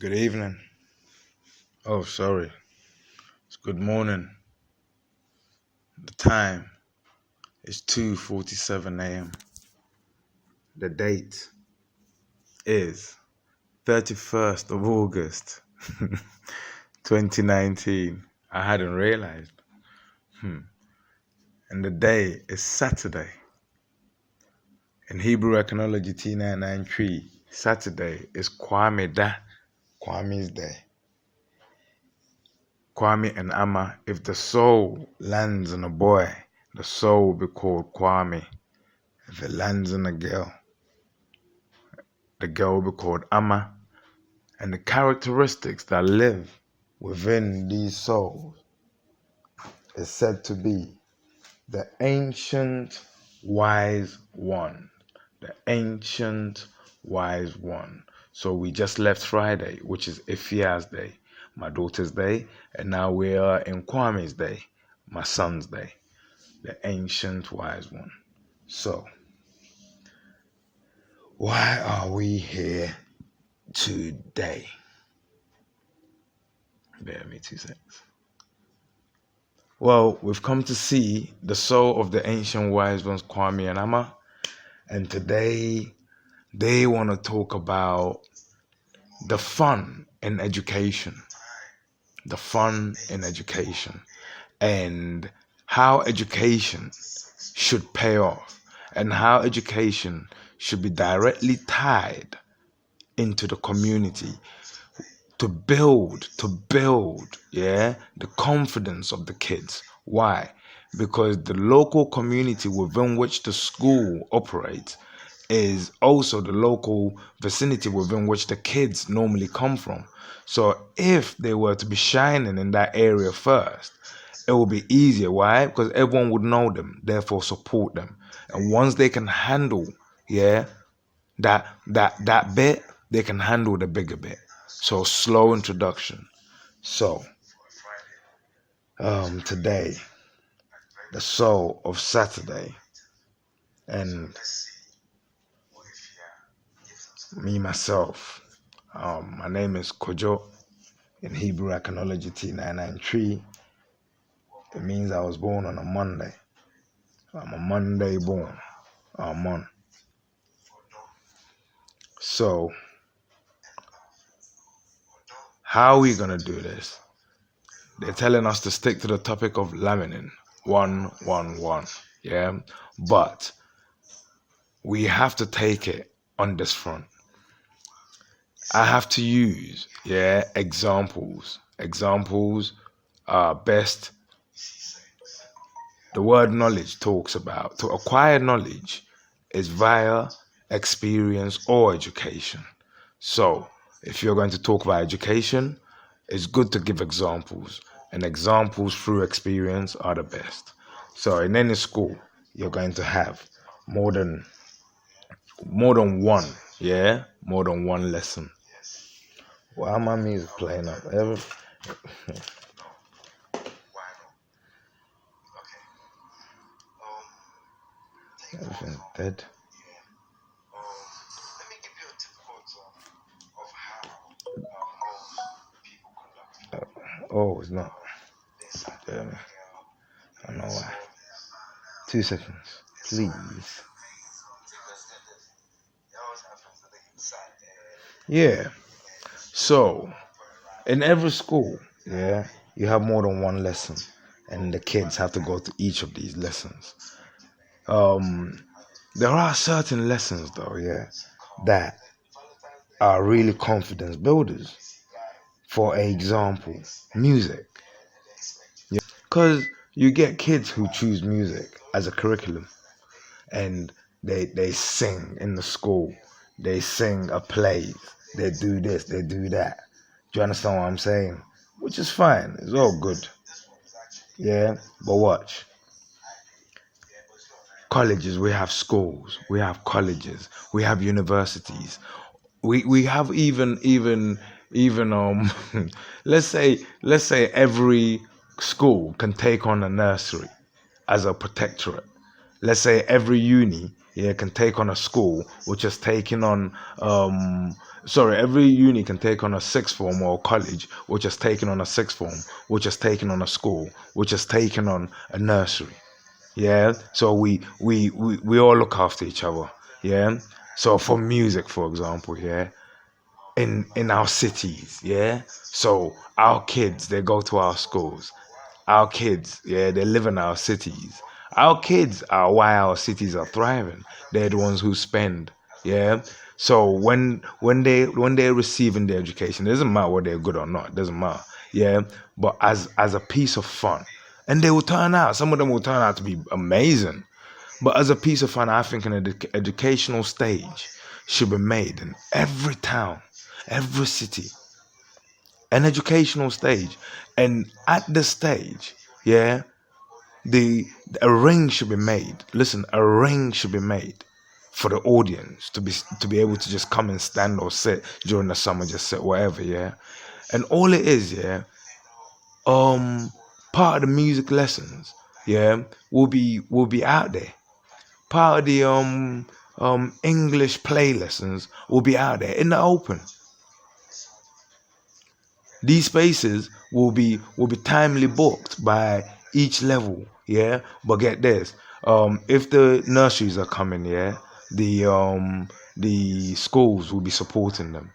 Good evening. Oh, sorry. It's good morning. The time is 2:47 a.m. The date is 31st of August, 2019. I hadn't realized. And the day is Saturday. In Hebrew Ethnology T993, Saturday is Kwame's day. Kwame and Amma, if the soul lands on a boy, the soul will be called Kwame. If it lands on a girl, the girl will be called Amma. And the characteristics that live within these souls is said to be the ancient wise one. The ancient wise one. So we just left Friday, which is Ifia's day, my daughter's day, and now we are in Kwame's day, my son's day, the ancient wise one. So, why are we here today? Bear me 2 seconds. Well, we've come to see the soul of the ancient wise ones, Kwame and Amma, and today they want to talk about the fun in education. The fun in education and how education should pay off and how education should be directly tied into the community to build, the confidence of the kids. Why? Because the local community within which the school operates is also the local vicinity within which the kids normally come from. So if they were to be shining in that area first, it will be easier. Why? Because everyone would know them, therefore support them. And once they can handle, that bit, they can handle the bigger bit. So slow introduction. So today, the soul of Saturday, and me myself, my name is Kojo in Hebrew Ethnology T993. It means I was born on a Monday. I'm a Monday born. So, how are we going to do this? They're telling us to stick to the topic of laminin. 111. Yeah? But we have to take it on this front. I have to use, examples. Examples are best. The word knowledge talks about to acquire knowledge is via experience or education. So if you're going to talk about education, it's good to give examples, and examples through experience are the best. So in any school, you're going to have more than one, more than one lesson. Why my music playing up? Everything's dead. Let me give you a typical example of how most people conduct. Oh, it's not. I know why. 2 seconds, please. Yeah. So, in every school, you have more than one lesson, and the kids have to go to each of these lessons. There are certain lessons, though, that are really confidence builders. For example, music. Because you get kids who choose music as a curriculum, and they sing in the school. They sing a play. They do this, they do that. Do you understand what I'm saying? Which is fine. It's all good. Yeah, but watch. Colleges, we have schools, we have colleges, we have universities. We have even let's say every school can take on a nursery as a protectorate. let's say every uni, yeah, can take on a school which is taking on every uni can take on a sixth form or college which is taking on a sixth form, which is taking on a school, which is taking on a nursery. Yeah, so we all look after each other. Yeah, so for music, for example, yeah, in our cities, yeah, so our kids, they go to our schools. Our kids, yeah, they live in our cities. Our kids are why our cities are thriving. They're the ones who spend, yeah. So when they're receiving their education, it doesn't matter whether they're good or not, it doesn't matter, yeah. But as a piece of fun, and they will turn out, some of them will turn out to be amazing. But as a piece of fun, I think an educational stage should be made in every town, every city, an educational stage. And at the stage, yeah, the a ring should be made. Listen, a ring should be made for the audience to be able to just come and stand or sit during the summer, just sit wherever, yeah. And all it is, yeah, part of the music lessons, yeah, will be out there. Part of the English play lessons will be out there in the open. These spaces will be timely booked by each level, yeah. But get this, if the nurseries are coming, yeah, the schools will be supporting them.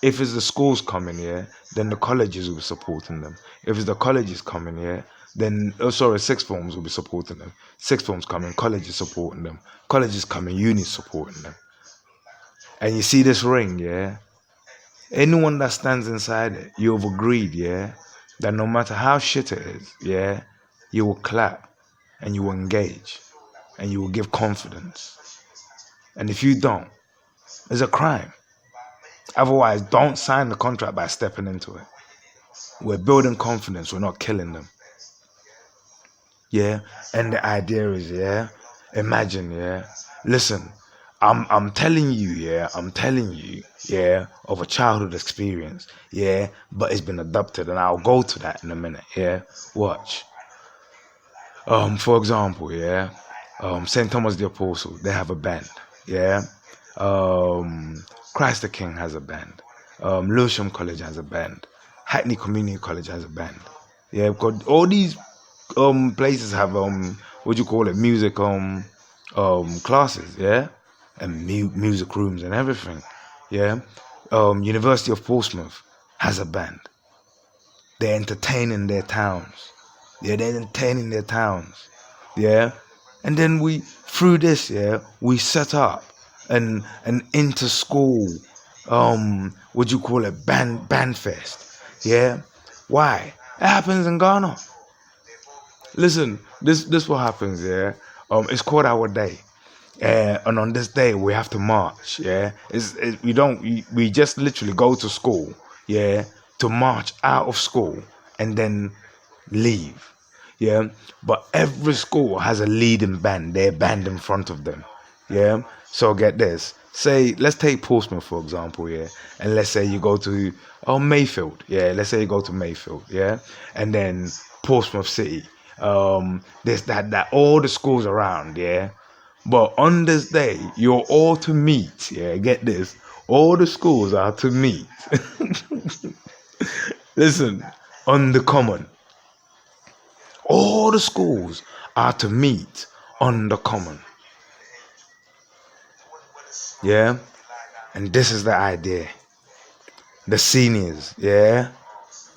If it's the schools coming, yeah, then the colleges will be supporting them. If it's the colleges coming, yeah, then sixth forms will be supporting them. Sixth forms coming, colleges supporting them. Colleges coming, unis supporting them. And you see this ring, yeah. Anyone that stands inside it, you have agreed, yeah, that no matter how shit it is, yeah, you will clap and you will engage and you will give confidence. And if you don't, it's a crime. Otherwise, don't sign the contract by stepping into it. We're building confidence, we're not killing them. Yeah, and the idea is, yeah, imagine, yeah, listen, I'm telling you, yeah, yeah, of a childhood experience, yeah, but it's been adopted, and I'll go to that in a minute, yeah. Watch. For example, yeah, St. Thomas the Apostle, they have a band, yeah. Christ the King has a band. Lewisham College has a band. Hackney Community College has a band. Yeah, because all these places have what do you call it, music classes, yeah, and music rooms and everything, yeah. University of Portsmouth has a band. They're entertaining their towns. Yeah, they're entertaining their towns. Yeah. And then through this, yeah, we set up an inter school what do you call it, band fest. Yeah. Why? It happens in Ghana. Listen, this what happens, yeah. It's called our day. And on this day we have to march, yeah. We just literally go to school, yeah, to march out of school and then leave. Yeah. But every school has a leading band, their band in front of them. Yeah. So get this. Say let's take Portsmouth for example, yeah. And let's say you go to Mayfield, yeah. Let's say you go to Mayfield, yeah, and then Portsmouth City. There's that all the schools around, yeah. But on this day, you're all to meet, yeah. Get this, all the schools are to meet. Listen, on the common. All the schools are to meet on the common. Yeah, and this is the idea. The seniors, yeah,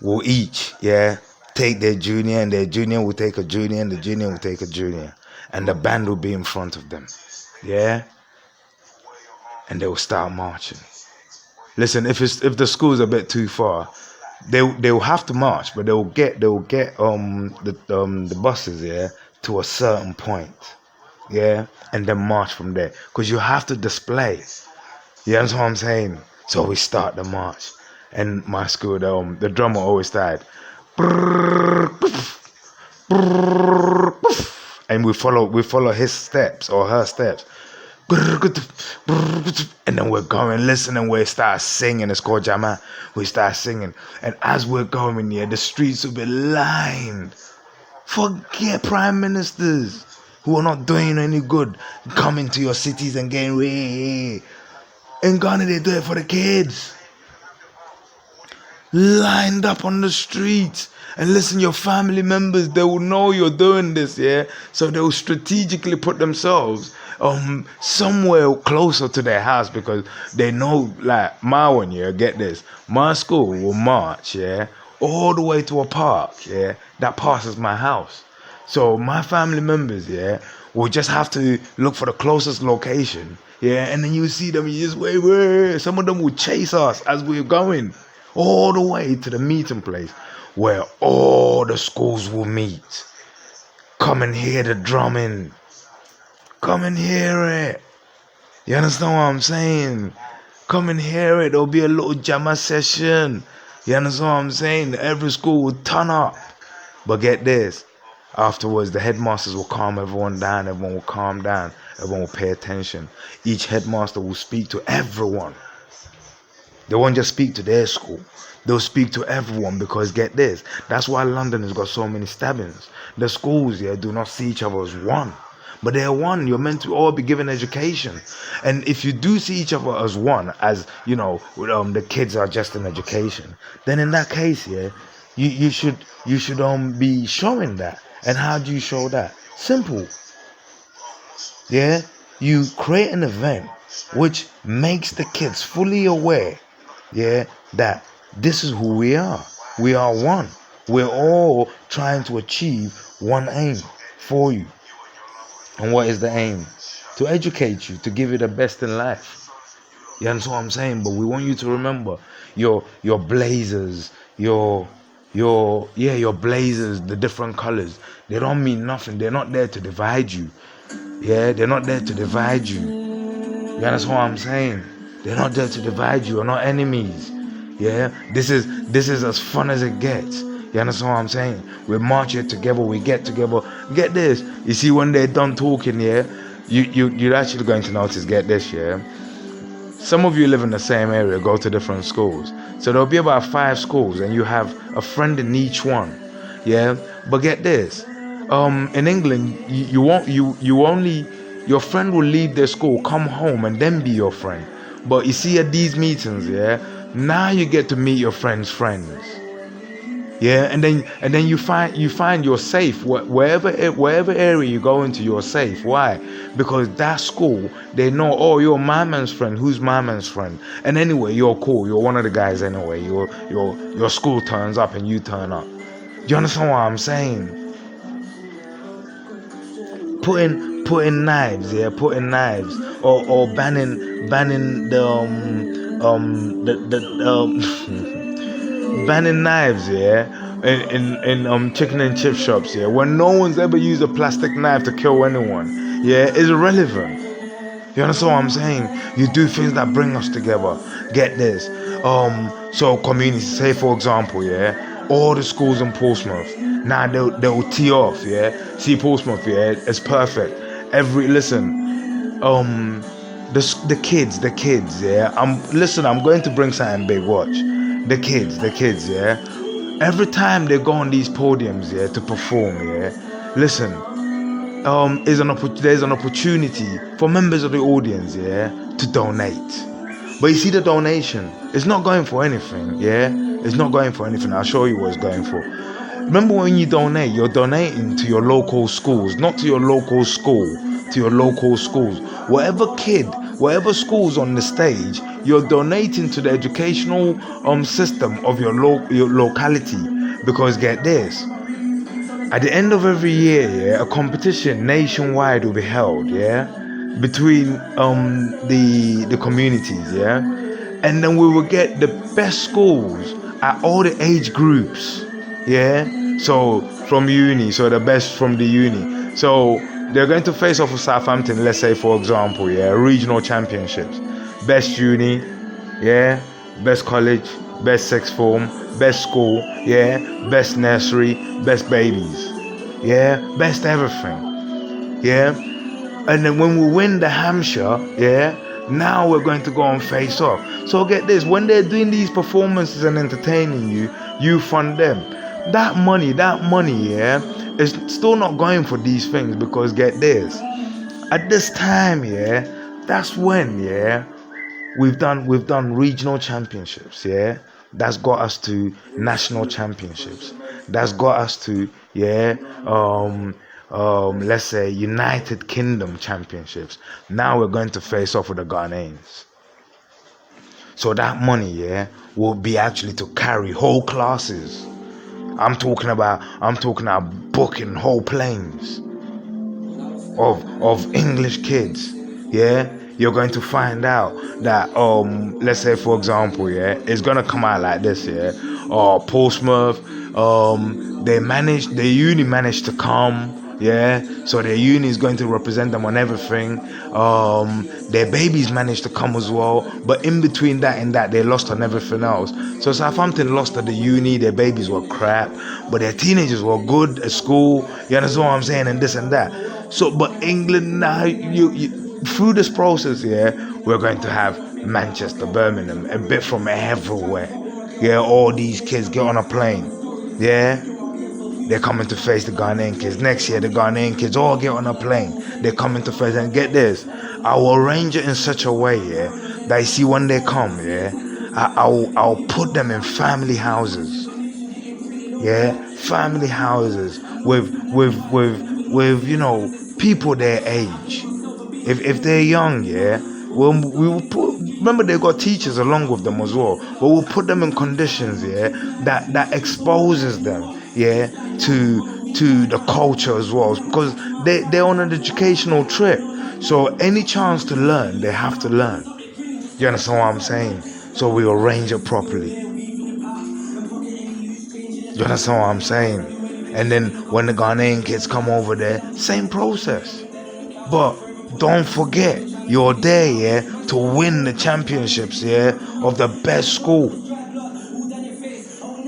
will each, yeah, take their junior, and their junior will take a junior, and the junior will take a junior, and the band will be in front of them, yeah, and they will start marching. Listen, if the school's a bit too far, they'll have to march, but they'll get the buses, yeah, to a certain point, yeah, and then march from there, because you have to display. You know what I'm saying? So we start the march, and my school, the drummer always started, and we follow his steps or her steps, and then we're going, listen, and we start singing. It's called Jama. We start singing, and as we're going here, the streets will be lined. Forget prime ministers. who are not doing any good coming to your cities and getting way. In Ghana, they do it for the kids. Lined up on the streets. And listen, your family members, they will know you're doing this, yeah? So they will strategically put themselves somewhere closer to their house because they know, like, my one, yeah, get this. My school will march, yeah, all the way to a park, yeah, that passes my house. So my family members, yeah, will just have to look for the closest location, yeah, and then you see them, you just wait. Some of them will chase us as we're going all the way to the meeting place where all the schools will meet. Come and hear the drumming. Come and hear it. You understand what I'm saying? Come and hear it. There'll be a little jammer session. You understand what I'm saying? Every school will turn up. But get this. Afterwards, the headmasters will calm everyone down. Everyone will calm down. Everyone will pay attention. Each headmaster will speak to everyone. They won't just speak to their school. They'll speak to everyone because get this. That's why London has got so many stabbings. The schools here do not see each other as one. But they're one. You're meant to all be given education. And if you do see each other as one, as, you know, the kids are just in education, then in that case, yeah, you should be showing that. And how do you show that? Simple. Yeah? You create an event which makes the kids fully aware, yeah, that this is who we are. We are one. We're all trying to achieve one aim for you. And what is the aim? To educate you, to give you the best in life. You understand what I'm saying? But we want you to remember your blazers, your blazers, the different colors. They don't mean nothing. They're not there to divide you. Yeah, they're not there to divide you. You understand what I'm saying? They're not there to divide you. We're not enemies. Yeah, this is as fun as it gets. You understand what I'm saying? We march here together. We get together. Get this. You see, when they're done talking, yeah, you're actually going to notice. Get this, yeah. Some of you live in the same area, go to different schools. So there'll be about 5 schools, and you have a friend in each one. Yeah, but get this. In England, your friend will leave their school, come home, and then be your friend. But you see, at these meetings, yeah, now you get to meet your friends' friends. Yeah, and then you find you're safe wherever area you go into. You're safe. Why? Because that school, they know, oh, you're my man's friend. Who's my man's friend? And anyway, you're cool. You're one of the guys anyway. Your school turns up and you turn up. Do you understand what I'm saying? Putting knives, yeah, or banning banning knives, yeah, in chicken and chip shops, yeah, when no one's ever used a plastic knife to kill anyone, yeah, is irrelevant. You understand what I'm saying? You do things that bring us together. Get this. So communities, say for example, yeah, all the schools in Portsmouth, now they'll tee off, yeah. See Portsmouth, yeah, it's perfect. The kids, yeah. I'm going to bring something big. Watch, the kids, yeah. Every time they go on these podiums, yeah, to perform, yeah. Listen, there's an opportunity for members of the audience, yeah, to donate. But you see, the donation, it's not going for anything, yeah. It's not going for anything. I'll show you what it's going for. Remember, when you donate, you're donating to your local schools, not to your local school, to your local schools. Whatever school's on the stage, you're donating to the educational system of your locality. Because get this, at the end of every year, yeah, a competition nationwide will be held, yeah, between the communities, yeah, and then we will get the best schools at all the age groups. Yeah, so from uni, so the best from the uni. So they're going to face off with Southampton, let's say for example, yeah, regional championships. Best uni, yeah, best college, best sixth form, best school, yeah, best nursery, best babies, yeah, best everything, yeah. And then when we win the Hampshire, yeah, now we're going to go and face off. So get this, when they're doing these performances and entertaining you, you fund them. That money, yeah, it's still not going for these things because get this. At this time, yeah, that's when, yeah, we've done regional championships, yeah. That's got us to national championships. That's got us to, yeah, let's say United Kingdom championships. Now we're going to face off with the Ghanaians. So that money, yeah, will be actually to carry whole classes. I'm talking about booking whole planes of English kids. Yeah, you're going to find out that let's say for example, yeah, it's gonna come out like this, yeah. Portsmouth, the uni managed to come. Yeah, so their uni is going to represent them on everything. Their babies managed to come as well, but in between that and that, they lost on everything else. So Southampton lost at the uni, their babies were crap, but their teenagers were good at school. You understand what I'm saying? And this and that. So, but England now, you through this process, yeah, we're going to have Manchester, Birmingham, a bit from everywhere. Yeah, all these kids get on a plane. Yeah. They're coming to face the Ghanaian kids. Next year, the Ghanaian kids all get on a plane. They're coming to face, and get this, I will arrange it in such a way, yeah, that you see when they come, yeah, I'll put them in family houses, yeah, family houses with you know people their age. If they're young, yeah, we will put. Remember, they got teachers along with them as well. But we'll put them in conditions, yeah, that exposes them, yeah, to the culture as well, because they're on an educational trip. So any chance to learn, they have to learn. You understand what I'm saying? So we arrange it properly. You understand what I'm saying? And then when the Ghanaian kids come over there, same process. But don't forget, you're there, yeah, to win the championships, yeah, of the best school.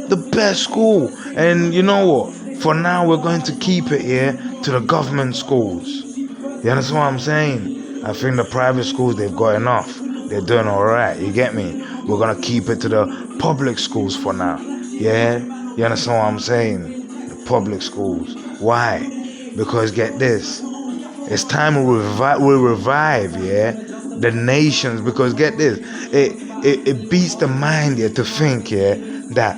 The best school. And you know what? For now, we're going to keep it, yeah, to the government schools. You understand what I'm saying? I think the private schools, they've got enough. They're doing alright, you get me? We're going to keep it to the public schools for now. Yeah? You understand what I'm saying? The public schools. Why? Because get this. It's time we revive, yeah, the nations. Because get this, it beats the mind, yeah, to think, yeah, that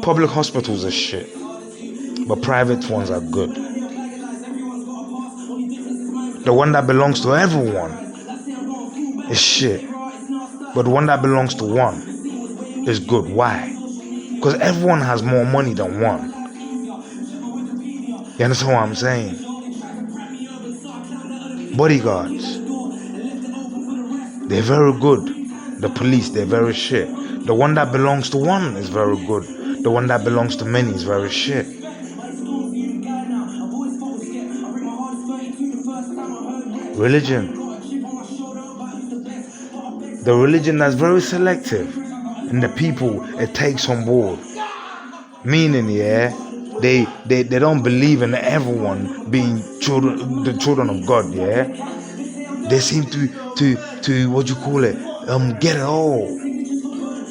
public hospitals are shit, but private ones are good. The one that belongs to everyone is shit, but the one that belongs to one is good. Why? Because everyone has more money than one. You understand what I'm saying? Bodyguards, they're very good. The police, they're very shit. The one that belongs to one is very good. The one that belongs to many is very shit. Religion. The religion that's very selective in the people it takes on board. Meaning, yeah, they don't believe in everyone being the children of God, yeah. They seem to what you call it, get it all.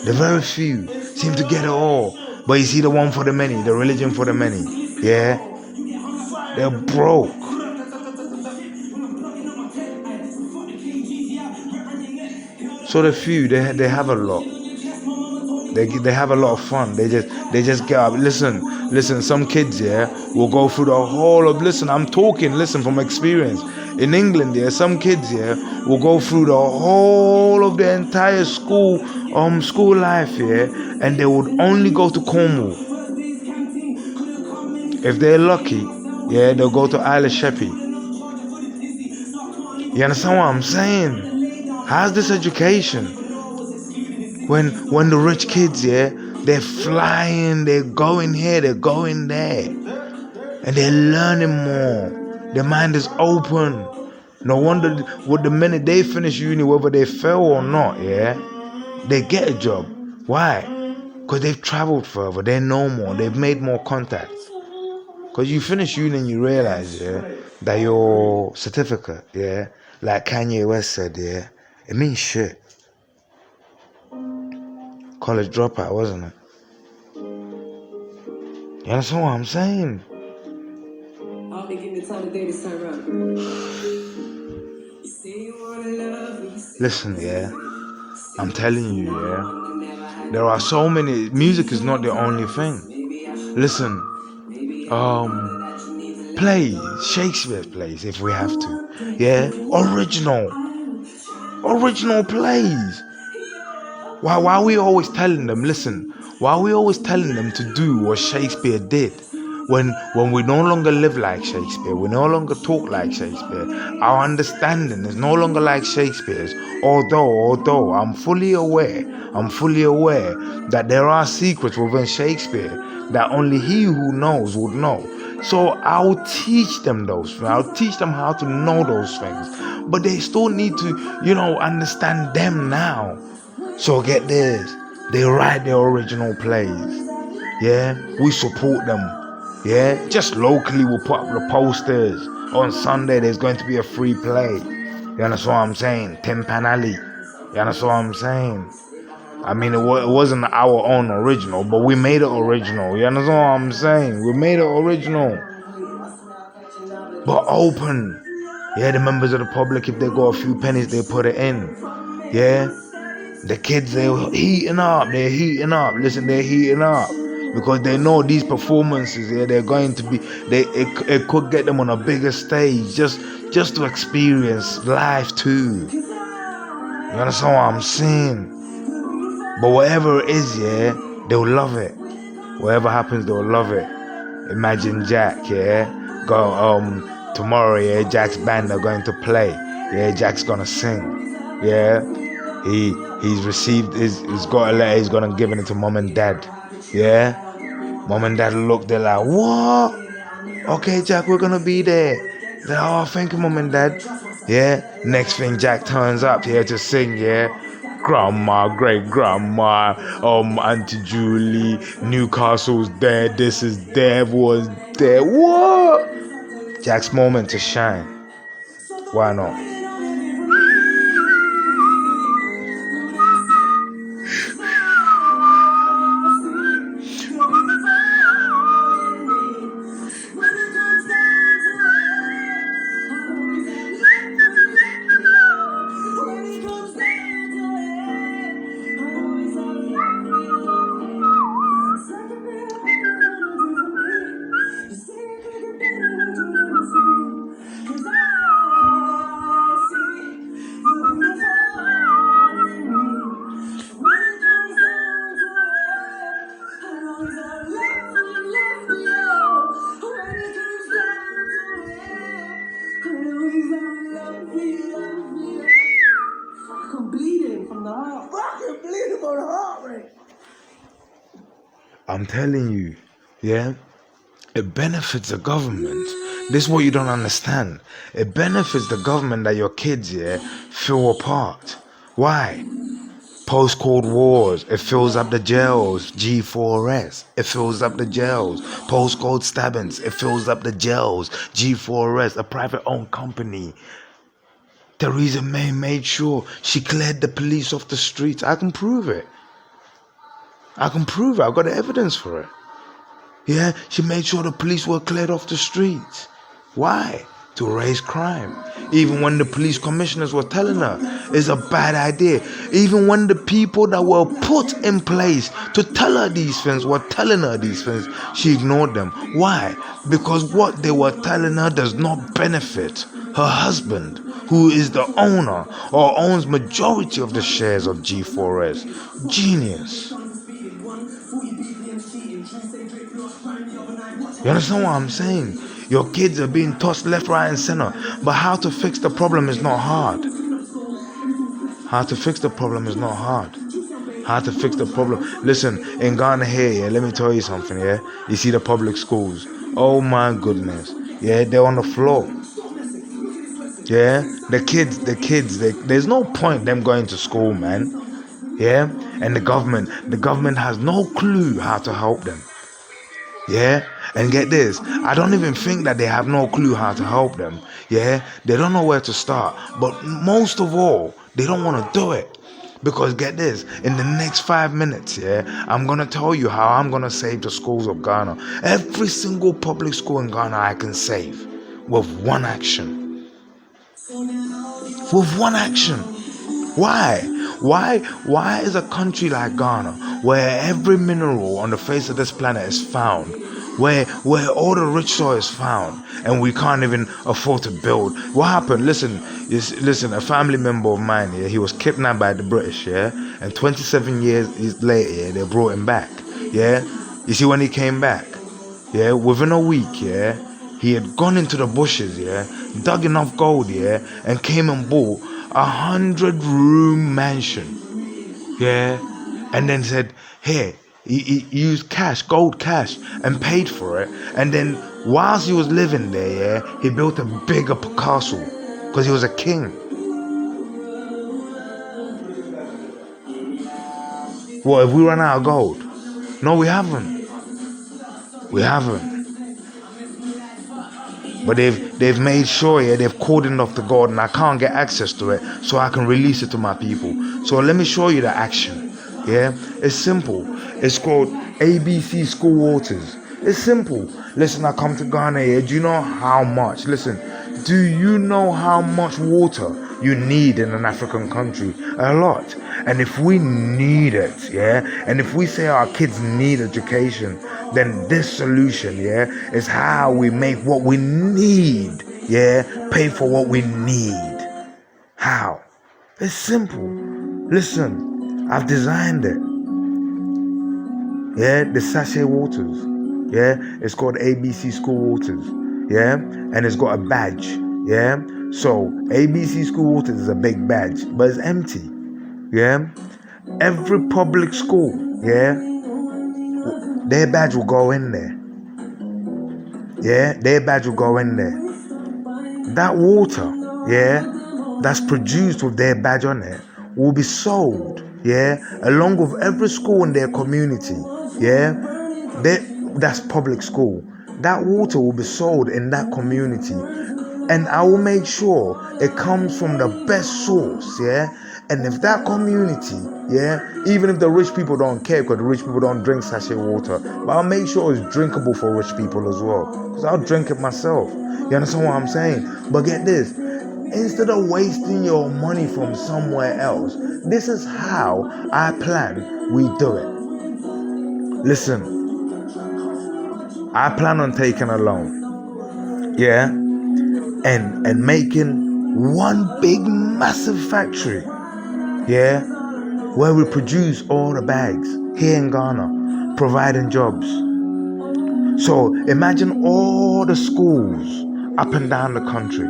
The very few seem to get it all. But you see the one for the many, the religion for the many, yeah, they're broke. So the few, they have a lot. They have a lot of fun. They just get up. Listen. Some kids, yeah, will go through the whole of. I'm talking. Listen from experience. In England, yeah, some kids, yeah, will go through the whole of their entire school life, yeah, and they would only go to Cornwall. If they're lucky, yeah, they'll go to Isle of Sheppey. You understand what I'm saying? How's this education? When the rich kids, yeah, they're flying, they're going here, they're going there, and they're learning more. Their mind is open. No wonder the minute they finish uni, whether they fail or not, yeah, they get a job. Why? Because they've traveled further, they know more, they've made more contacts. Because you finish uni and you realize, yeah, that your certificate, yeah, like Kanye West said, yeah, it means shit. College dropout, wasn't it? You understand what I'm saying? Listen, yeah, I'm telling you, yeah, there are so many. Music is not the only thing. Listen, plays, Shakespeare plays, if we have to, yeah, original plays. Why are we always telling them? Listen, why are we always telling them to do what Shakespeare did? When we no longer live like Shakespeare, we no longer talk like Shakespeare. Our understanding is no longer like Shakespeare's. Although I'm fully aware that there are secrets within Shakespeare that only he who knows would know. So I'll teach them those things. I'll teach them how to know those things. But they still need to, understand them now. So get this, they write their original plays. Yeah, we support them. Yeah, just locally we'll put up the posters. On Sunday there's going to be a free play. You understand what I'm saying? Timpanelli. You understand what I'm saying? I mean, it wasn't our own original, but we made it original. You understand what I'm saying? We made it original. But open. Yeah, the members of the public, if they got a few pennies, they put it in. Yeah. The kids, they're heating up. Listen, they're heating up. Because they know these performances, yeah, they're going to be, it could get them on a bigger stage, just to experience life too. You understand what I'm saying? But whatever it is, yeah, they'll love it. Whatever happens, they'll love it. Imagine Jack, yeah, tomorrow, yeah, Jack's band are going to play. Yeah, Jack's gonna sing. Yeah, he's received he's got a letter. He's gonna give it to mom and dad. Yeah, mom and dad look. They're like, what? Okay, Jack, we're gonna be there. They're like, oh, thank you, mom and dad. Yeah. Next thing, Jack turns up here to sing. Yeah. Grandma, great grandma, Auntie Julie, Newcastle's there. This is there. Was there? What? Jack's moment to shine. Why not? I'm telling you, yeah, it benefits the government. This is what you don't understand. It benefits the government that your kids, yeah, feel a part. Why? Post-Cold Wars, it fills up the jails. G4S, it fills up the jails. Post-Cold stabbings, it fills up the jails. G4S, a private-owned company. Theresa May made sure she cleared the police off the streets. I can prove it. I've got the evidence for it. Yeah, she made sure the police were cleared off the streets. Why? To raise crime. Even when the police commissioners were telling her it's a bad idea. Even when the people that were put in place to tell her these things were telling her these things, she ignored them. Why? Because what they were telling her does not benefit her husband, who is the owner or owns majority of the shares of G4S. Genius. You understand what I'm saying? Your kids are being tossed left, right, and center. But how to fix the problem is not hard. How to fix the problem is not hard. How to fix the problem. Listen, in Ghana here, yeah, let me tell you something, yeah. You see the public schools. Oh my goodness. Yeah, they're on the floor. Yeah, the kids, there's no point them going to school, man. Yeah, and the government has no clue how to help them. Yeah, and get this, I don't even think that they have no clue how to help them. Yeah, they don't know where to start. But most of all, they don't want to do it. Because get this, in the next 5 minutes, yeah, I'm going to tell you how I'm going to save the schools of Ghana. Every single public school in Ghana I can save. with one action. With one action. Why? Why is a country like Ghana, where every mineral on the face of this planet is found, where all the rich soil is found, and we can't even afford to build? What happened? Listen. A family member of mine, he was kidnapped by the British, and 27 years later, they brought him back, You see, when he came back, within a week, he had gone into the bushes, dug enough gold, and came and bought 100-room mansion, and then said, here, he used gold cash, and paid for it. And then whilst he was living there, he built a bigger castle, because he was a king. What, have we run out of gold? No, we haven't. But they've made sure, they've cordoned off the gold, and I can't get access to it, so I can release it to my people. So let me show you the action. It's simple. It's called ABC School Waters. It's simple. Listen, I come to Ghana, do you know how much? Listen, do you know how much water you need in an African country? A lot. And if we need it, and if we say our kids need education, then this solution, is how we make what we need, pay for what we need. How? It's simple. Listen, I've designed it. The sachet waters. It's called ABC School Waters. And it's got a badge. So ABC School Waters is a big badge, but it's empty. Every public school, their badge will go in there. Their badge will go in there. That water, that's produced with their badge on it, will be sold, along with every school in their community, that's public school. That water will be sold in that community, and I will make sure it comes from the best source, And if that community, even if the rich people don't care, because the rich people don't drink sachet water, but I'll make sure it's drinkable for rich people as well, because I'll drink it myself. You understand what I'm saying? But get this, instead of wasting your money from somewhere else, this is how I plan we do it. Listen, I plan on taking a loan, and making one big massive factory, where we produce all the bags here in Ghana, providing jobs. So imagine all the schools up and down the country,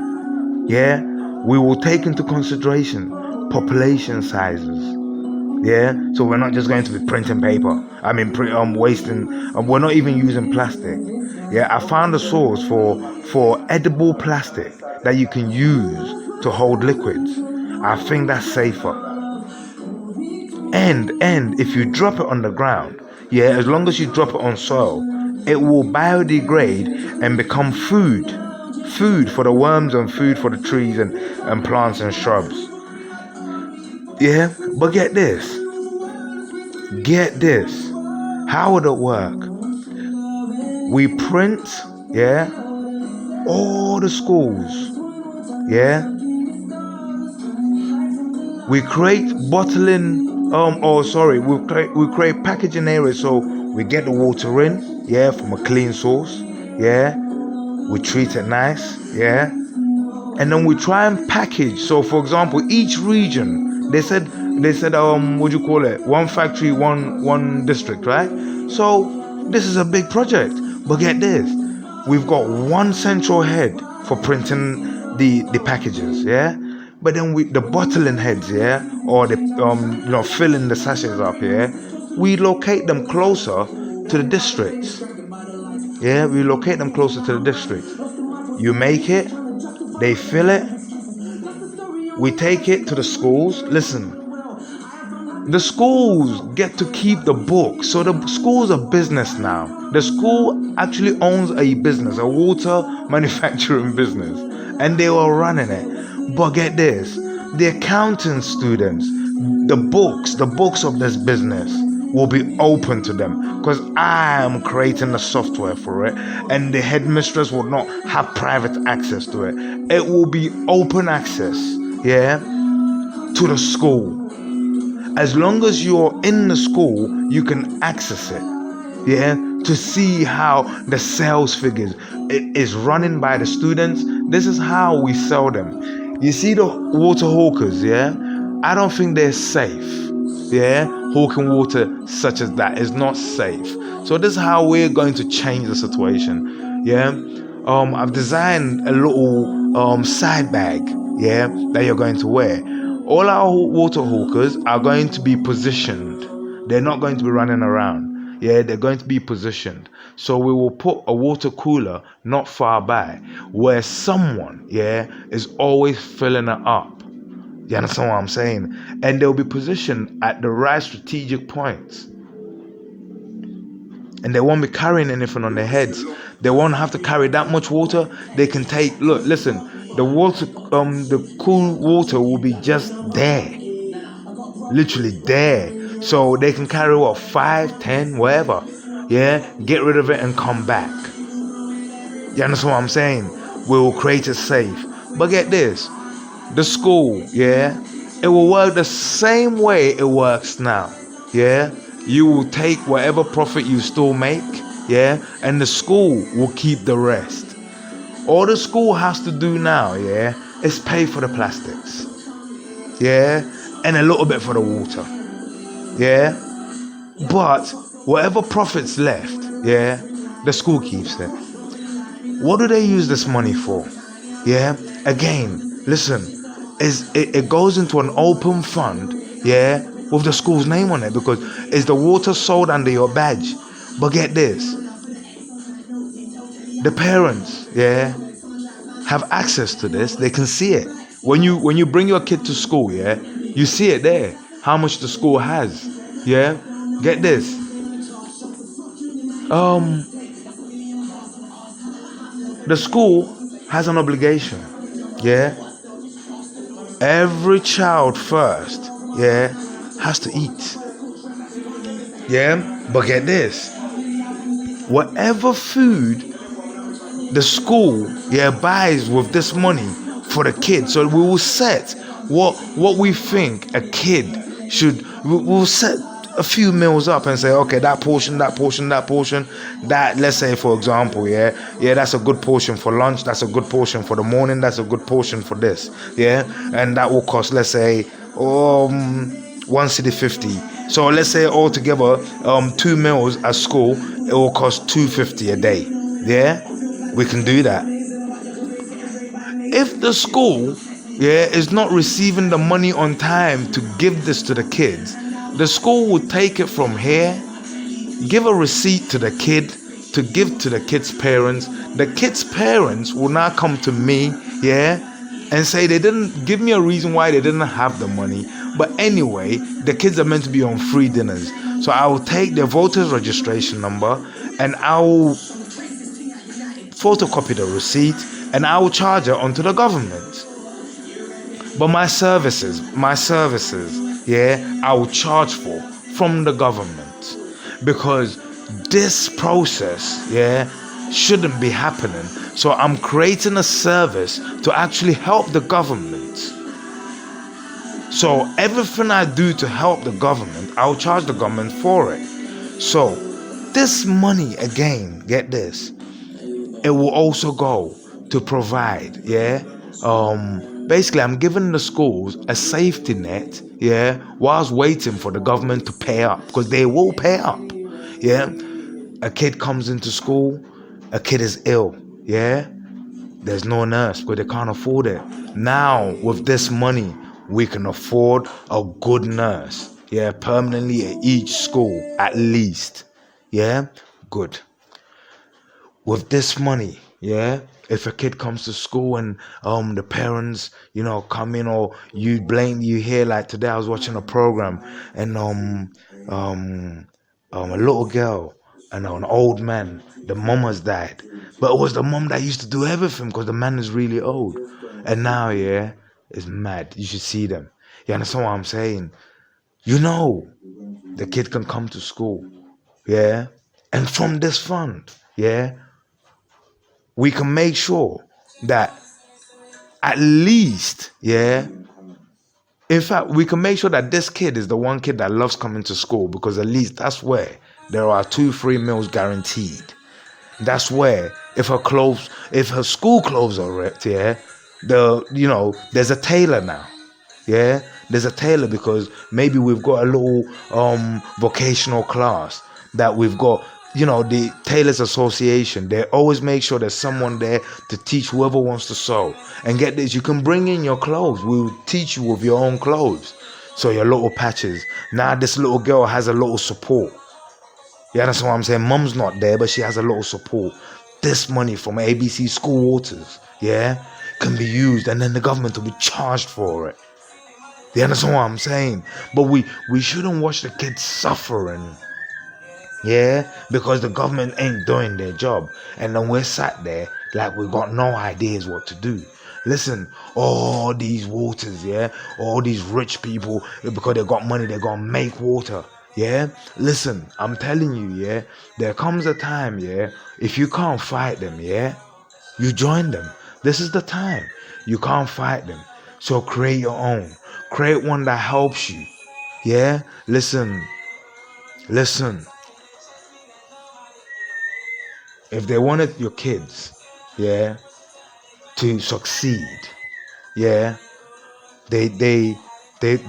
we will take into consideration population sizes. So we're not just going to be printing paper. Wasting. We're not even using plastic. I found a source for edible plastic that you can use to hold liquids. I think that's safer. And if you drop it on the ground, as long as you drop it on soil, it will biodegrade and become food for the worms and food for the trees and plants and shrubs. But get this. How would it work? We print, all the schools, we create bottling, we create packaging areas, so we get the water in, from a clean source, we treat it nice, and then we try and package. So for example, each region, they said what do you call it, one factory, one district, right? So this is a big project, but get this, we've got one central head for printing the packages, but then the bottling heads, or the filling the sachets up, we locate them closer to the districts. We locate them closer to the districts. You make it, they fill it, we take it to the schools. Listen, the schools get to keep the book. So the school's a business now. The school actually owns a business, a water manufacturing business, and they were running it. But get this, the accounting students, the books of this business, will be open to them, because I am creating the software for it, and the headmistress will not have private access to it. It will be open access, yeah, to the school. As long as you're in the school, you can access it, yeah, to see how the sales figures it is running by the students. This is how we sell them. You see the water hawkers, yeah, I don't think they're safe, yeah. Hawking water such as that is not safe. So this is how we're going to change the situation, yeah. I've designed a little side bag, yeah, that you're going to wear. All our water hawkers are going to be positioned. They're not going to be running around. Yeah, they're going to be positioned. So we will put a water cooler not far by, where someone, yeah, is always filling it up. You understand what I'm saying? And they'll be positioned at the right strategic points. And they won't be carrying anything on their heads. They won't have to carry that much water. They can take, look, listen, the water, the cool water will be just there. Literally there. So they can carry what, 5, 10, whatever. Yeah, get rid of it and come back. You understand what I'm saying? We will create it safe. But get this, the school, yeah, it will work the same way it works now. Yeah, you will take whatever profit you still make, yeah, and the school will keep the rest. All the school has to do now, yeah, is pay for the plastics, yeah, and a little bit for the water, yeah. But whatever profits left, yeah, the school keeps it. What do they use this money for? Yeah, again, listen, it goes into an open fund, yeah, with the school's name on it, because it's the water sold under your badge. But get this, the parents, yeah, have access to this. They can see it. When you bring your kid to school, yeah, you see it there, how much the school has, yeah. Get this, the school has an obligation, yeah. Every child first, yeah, has to eat, yeah. But get this, whatever food the school, yeah, buys with this money for the kid, so we will set what we think a kid should. We'll set a few meals up and say, okay, that portion, that, let's say for example, yeah, that's a good portion for lunch, that's a good portion for the morning, that's a good portion for this, yeah, and that will cost, let's say, $1.50. So let's say altogether, 2 meals at school, it will cost $2.50 a day, yeah. We can do that. If the school, yeah, is not receiving the money on time to give this to the kids, the school will take it from here, give a receipt to the kid to give to the kid's parents. The kid's parents will now come to me, yeah, and say they didn't give me a reason why they didn't have the money. But anyway, the kids are meant to be on free dinners. So I will take their voter's registration number and I will photocopy the receipt and I will charge it onto the government. But my services, yeah, I will charge for from the government, because this process, yeah, shouldn't be happening. So I'm creating a service to actually help the government. So everything I do to help the government, I'll charge the government for it. So this money, again, get this, it will also go to provide, yeah, basically I'm giving the schools a safety net, yeah, whilst waiting for the government to pay up, because they will pay up, yeah. A kid comes into school, a kid is ill, yeah, there's no nurse because they can't afford it. Now with this money we can afford a good nurse, yeah, permanently at each school at least, yeah. Good. With this money, yeah, if a kid comes to school and the parents, you know, come in, or you hear, like today I was watching a program and a little girl and an old man, the mom has died, but it was the mom that used to do everything because the man is really old, and now, yeah, it's mad. You should see them. You understand what I'm saying? You know, the kid can come to school, yeah? And from this fund, yeah, we can make sure that at least, yeah, in fact, we can make sure that this kid is the one kid that loves coming to school, because at least that's where there are 2 free meals guaranteed. That's where if her school clothes are ripped, yeah, there's a tailor now. Yeah, there's a tailor, because maybe we've got a little vocational class that we've got, the tailors association. They always make sure there's someone there to teach whoever wants to sew. And get this, you can bring in your clothes. We'll teach you with your own clothes, so your little patches. Now this little girl has a little support. Yeah, that's what I'm saying. Mum's not there, but she has a little support. This money from ABC School Waters, yeah, can be used, and then the government will be charged for it. You understand what I'm saying? But we shouldn't watch the kids suffering, yeah, because the government ain't doing their job, and then we're sat there like we got no ideas what to do. Listen, all these waters, yeah, all these rich people, because they got money, they're gonna make water. Yeah, listen, I'm telling you, yeah, there comes a time, yeah, if you can't fight them, yeah, you join them. This is the time. You can't fight them, so create your own. Create one that helps you. Yeah, listen. If they wanted your kids, yeah, to succeed, yeah, they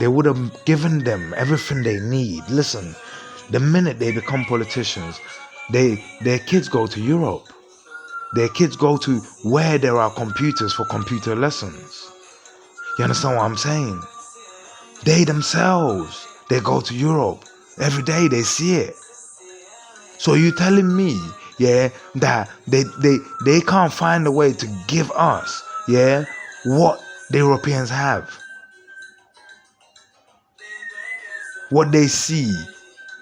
would have given them everything they need. Listen, the minute they become politicians, their kids go to Europe. Their kids go to where there are computers for computer lessons. You understand what I'm saying? They themselves, they go to Europe. Every day they see it. So you telling me, yeah, that they can't find a way to give us, yeah, what the Europeans have? What they see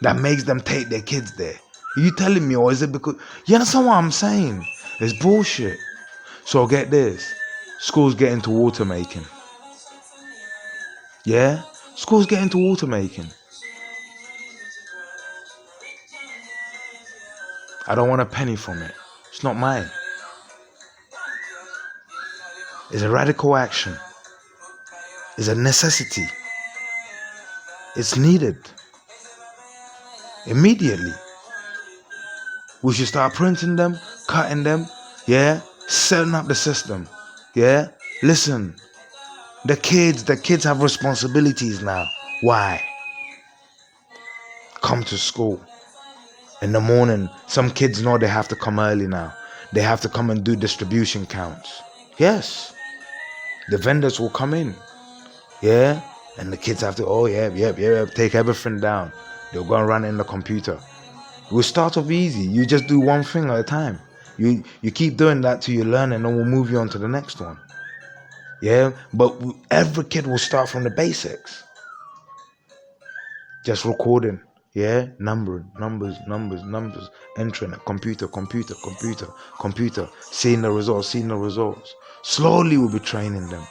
that makes them take their kids there. Are you telling me, or is it because, you understand what I'm saying? It's bullshit. So get this. Schools get into water making. Yeah? Schools get into water making. I don't want a penny from it. It's not mine. It's a radical action. It's a necessity. It's needed. Immediately. We should start printing them, cutting them, yeah? Setting up the system. Yeah? Listen. The kids have responsibilities now. Why? Come to school. In the morning, some kids know they have to come early now. They have to come and do distribution counts. Yes. The vendors will come in. Yeah? And the kids have to, take everything down. They'll go and run in the computer. We'll start off easy. You just do one thing at a time. You keep doing that till you learn, and then we'll move you on to the next one. Yeah? But every kid will start from the basics. Just recording. Yeah, numbers, entering it, computer, seeing the results. Slowly we'll be training them.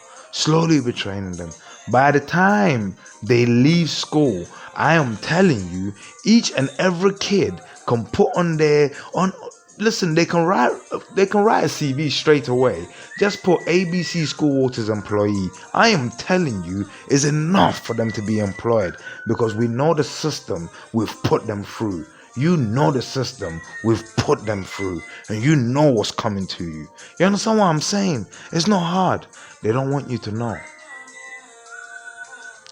By the time they leave school, I am telling you, each and every kid can put listen, they can write a CV straight away. Just put ABC School Waters employee. I am telling you, is enough for them to be employed, because we know the system we've put them through. You know the system we've put them through, and you know what's coming to you. You understand what I'm saying? It's not hard. They don't want you to know.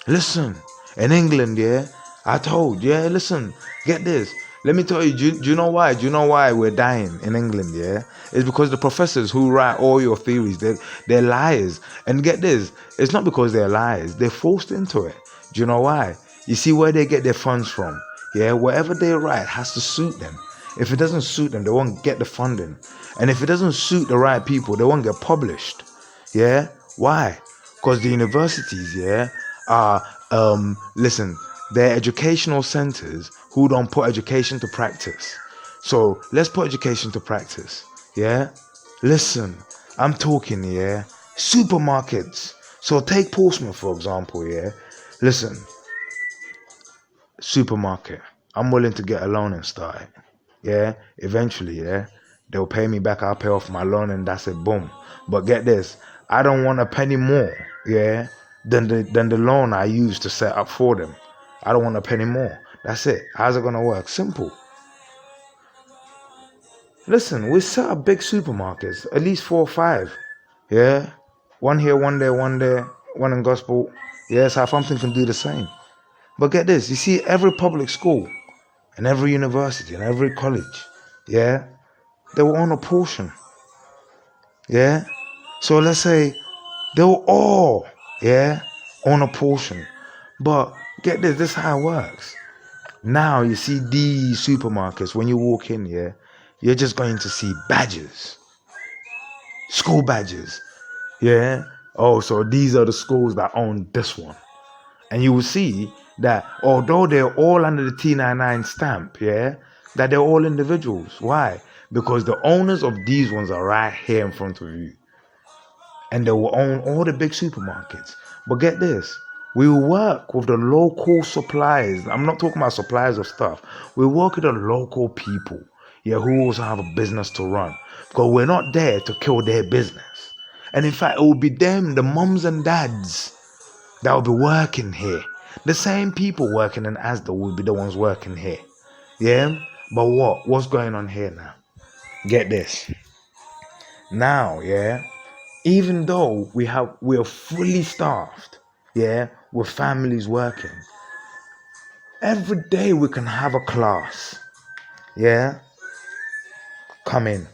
Listen, in England, yeah, listen, get this. Let me tell you, do you know why? Do you know why we're dying in England, yeah? It's because the professors who write all your theories, they're liars. And get this, it's not because they're liars. They're forced into it. Do you know why? You see where they get their funds from? Yeah, whatever they write has to suit them. If it doesn't suit them, they won't get the funding. And if it doesn't suit the right people, they won't get published. Yeah? Why? Because the universities, yeah, are, listen, they're educational centers who don't put education to practice. So let's put education to practice. Yeah? Listen, I'm talking, yeah? Supermarkets. So take Portsmouth, for example, yeah? Listen. supermarket. I'm willing to get a loan and start it. Yeah, eventually, yeah, they'll pay me back. I'll pay off my loan, and that's it. Boom. But get this, I don't want a penny more, yeah, than the loan I used to set up for them. I don't want a penny more. That's it. How's it gonna work? Simple. Listen, we set up big supermarkets, at least 4 or 5. Yeah, one here, one there, one in Gospel. Yeah, Southampton can do the same. But get this, you see, every public school and every university and every college, yeah, they will own a portion. Yeah, so let's say they will all, yeah, own a portion. But get this, this is how it works. Now you see these supermarkets, when you walk in, yeah, you're just going to see badges, school badges, yeah. Oh, so these are the schools that own this one. And you will see that although they're all under the T99 stamp, yeah, that they're all individuals. Why? Because the owners of these ones are right here in front of you. And they will own all the big supermarkets. But get this, we work with the local suppliers. I'm not talking about suppliers of stuff. We work with the local people, yeah, who also have a business to run. Because we're not there to kill their business. And in fact, it will be them, the mums and dads, that will be working here. The same people working in Asda will be the ones working here. Yeah? But what's going on here now? Get this. Now, yeah, even though we're fully staffed, yeah, with families working, every day we can have a class, yeah, come in.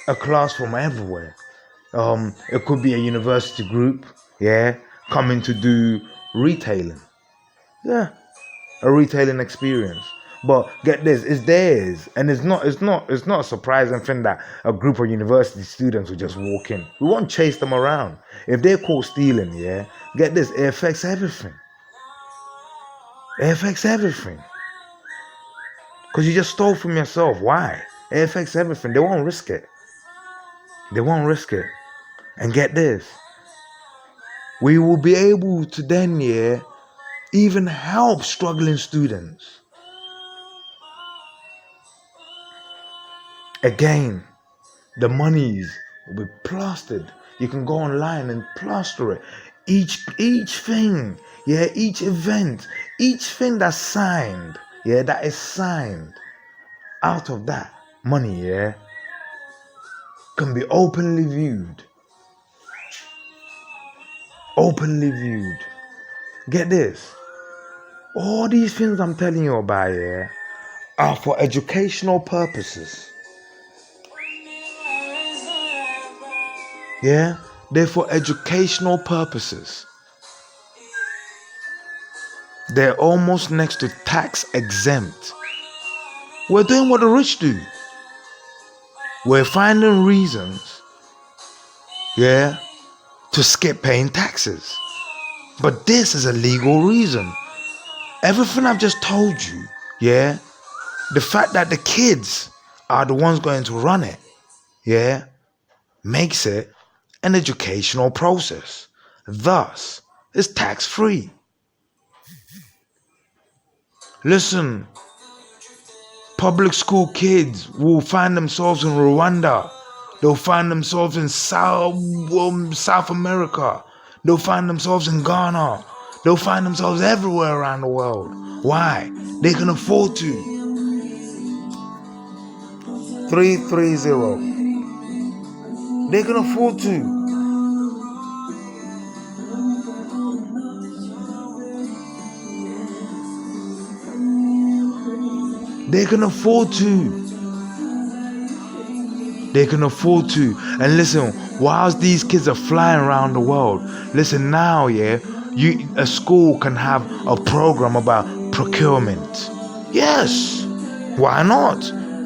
A class from everywhere. It could be a university group, yeah, coming to do retailing. Yeah, a retailing experience. But get this, it's theirs, and it's not a surprising thing that a group of university students will just walk in. We won't chase them around. If they're caught stealing, yeah, get this, it affects everything. It affects everything. Because you just stole from yourself. Why? It affects everything. They won't risk it. They won't risk it. And get this, we will be able to then, yeah, even help struggling students. Again, the monies will be plastered. You can go online and plaster it. Each thing, yeah, each event, each thing that's signed, yeah, that is signed out of that money, yeah, can be openly viewed. Openly viewed. Get this. All these things I'm telling you about, yeah, are for educational purposes. Yeah, they're for educational purposes. They're almost next to tax exempt. We're doing what the rich do. We're finding reasons, yeah, to skip paying taxes. But this is a legal reason. Everything I've just told you, yeah, the fact that the kids are the ones going to run it, yeah, makes it an educational process. Thus, it's tax-free. Listen, public school kids will find themselves in Rwanda. They'll find themselves in South America. They'll find themselves in Ghana. They'll find themselves everywhere around the world. Why? They can afford to. 330. They can afford to. They can afford to. They can afford to. And listen, whilst these kids are flying around the world, listen now, yeah, a school can have a program about procurement. Yes, why not?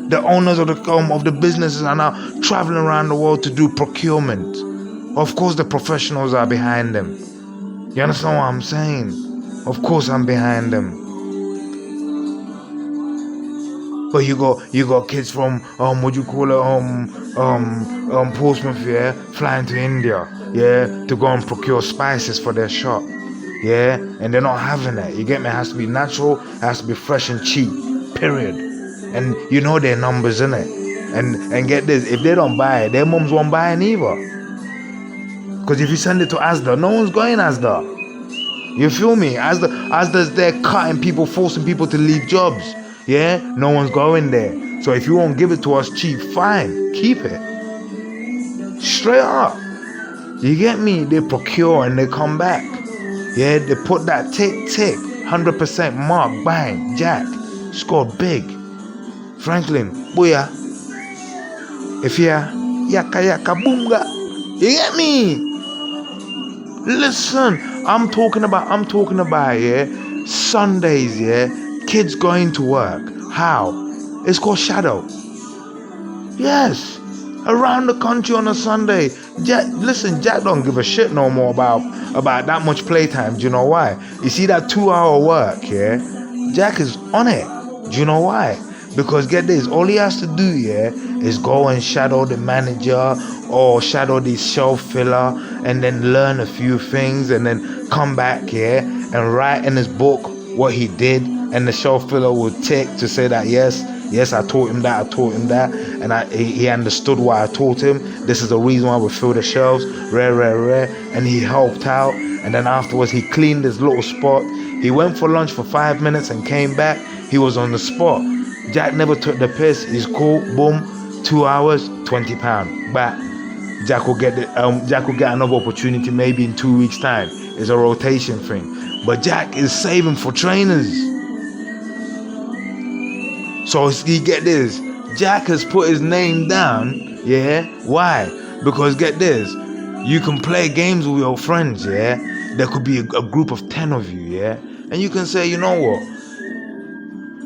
The owners of the businesses are now traveling around the world to do procurement. Of course, the professionals are behind them. You understand what I'm saying? Of course, I'm behind them. But you got kids from Portsmouth, yeah, flying to India, yeah, to go and procure spices for their shop. yeah, and they're not having it. You get me? It has to be natural, it has to be fresh and cheap, period. And you know their numbers, innit? And get this, if they don't buy it, their mums won't buy it either. Because if you send it to Asda, no one's going Asda. You feel me? Asda's there cutting people, forcing people to leave jobs. Yeah? No one's going there. So if you won't give it to us cheap, fine. Keep it. Straight up. You get me? They procure and they come back. Yeah? They put that tick, 100% mark, bang, Jack. Scored big. Franklin, booyah. If ya, yaka boomga. You get me? Listen, I'm talking about, yeah, Sundays, yeah, kids going to work. How? It's called shadow. Yes, around the country on a Sunday. Jack don't give a shit no more about that much playtime. Do you know why? You see that 2-hour work, yeah? Jack is on it. Do you know why? Because get this, all he has to do, yeah, is go and shadow the manager or shadow the shelf filler and then learn a few things and then come back, yeah, and write in his book what he did, and the shelf filler will tick to say that yes, I taught him that, and he understood what I taught him. This is the reason why we fill the shelves, rare, and he helped out. And then afterwards he cleaned his little spot. He went for lunch for 5 minutes and came back. He was on the spot. Jack never took the piss. He's cool. Boom. 2 hours, £20. Back. Jack will get another opportunity maybe in 2 weeks' time. It's a rotation thing. But Jack is saving for trainers. So you get this. Jack has put his name down. Yeah. Why? Because get this. You can play games with your friends. Yeah. There could be a group of 10 of you. Yeah. And you can say, you know what?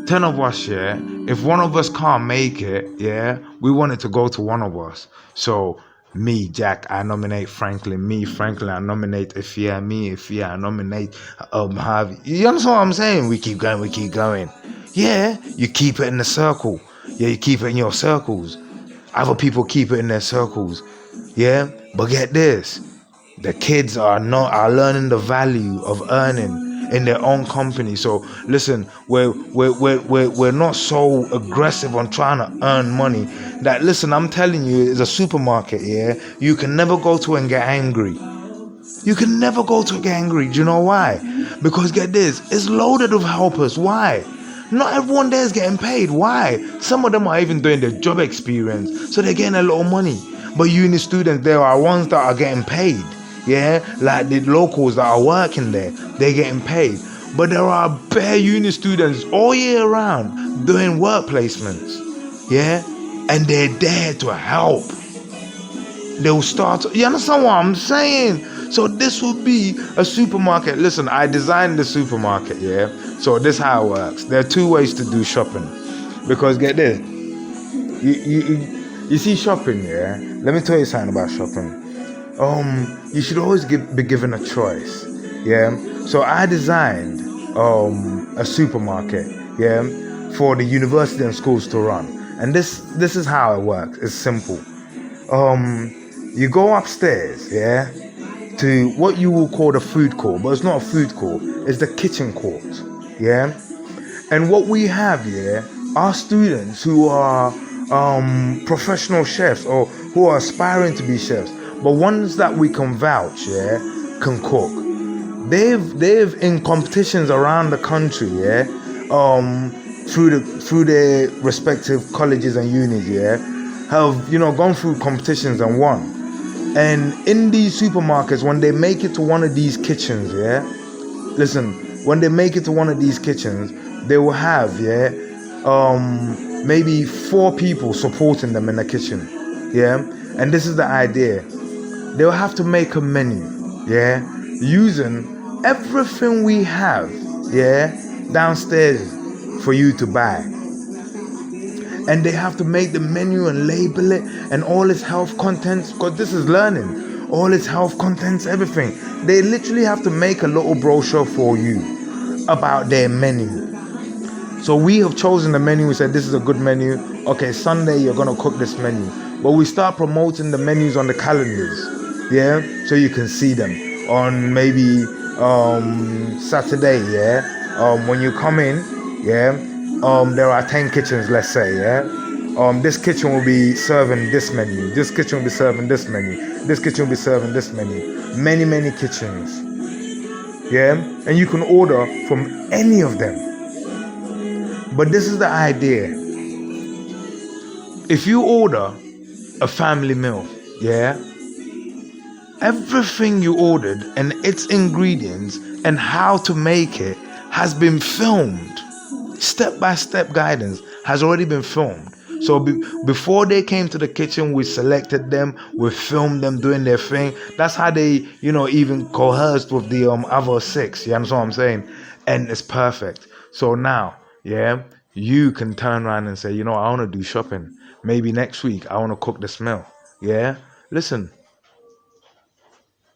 10 of us, yeah, if one of us can't make it, yeah, we want it to go to one of us. So me, Jack, I nominate Franklin. Me, Franklin, I nominate Ifia. Me, Ifia, I nominate Harvey. You understand what I'm saying? We keep going. Yeah, you keep it in the circle. Yeah, you keep it in your circles. Other people keep it in their circles. Yeah, but get this. The kids are learning the value of earning in their own company. So listen, we're not so aggressive on trying to earn money that, listen, I'm telling you, it's a supermarket, yeah, you can never go to and get angry. You can never go to get angry. Do you know why? Because get this, it's loaded with helpers. Why? Not everyone there is getting paid. Why? Some of them are even doing their job experience, so they're getting a lot of money. But uni students, there are ones that are getting paid. Yeah, like the locals that are working there, they're getting paid. But there are bare uni students all year round doing work placements. Yeah, and they're there to help. They'll start. You understand what I'm saying? So this will be a supermarket. Listen, I designed the supermarket. Yeah. So this is how it works. There are 2 ways to do shopping. Because get this, you see shopping. Yeah. Let me tell you something about shopping. You should always be given a choice. Yeah. So I designed a supermarket. Yeah. For the university and schools to run. And this is how it works. It's simple. You go upstairs, yeah, to what you will call the food court, but it's not a food court. It's the kitchen court. Yeah. And what we have here are students who are professional chefs or who are aspiring to be chefs. But ones that we can vouch, yeah, can cook. They've in competitions around the country, yeah, through their respective colleges and unis, yeah, have gone through competitions and won. And in these supermarkets, when they make it to one of these kitchens, yeah, listen, when they make it to one of these kitchens, they will have, yeah, maybe 4 people supporting them in the kitchen, yeah. And this is the idea. They'll have to make a menu, yeah, using everything we have, yeah, downstairs for you to buy. And they have to make the menu and label it and all its health contents, because this is learning. All its health contents, everything. They literally have to make a little brochure for you about their menu. So we have chosen the menu. We said this is a good menu. Okay, Sunday you're gonna cook this menu. But we start promoting the menus on the calendars. Yeah, so you can see them on maybe Saturday, yeah. When you come in, yeah. There are 10 kitchens, let's say, yeah. This kitchen will be serving this menu. This kitchen will be serving this menu. This kitchen will be serving this menu. Many kitchens, yeah. And you can order from any of them. But this is the idea. If you order a family meal, yeah, everything you ordered and its ingredients and how to make it has been filmed. Step-by-step guidance has already been filmed. So before they came to the kitchen, we selected them, we filmed them doing their thing. That's how they, even coerced with the other 6. You understand what I'm saying? And it's perfect. So now, yeah, you can turn around and say, I want to do shopping. Maybe next week I want to cook this meal. Yeah? Listen,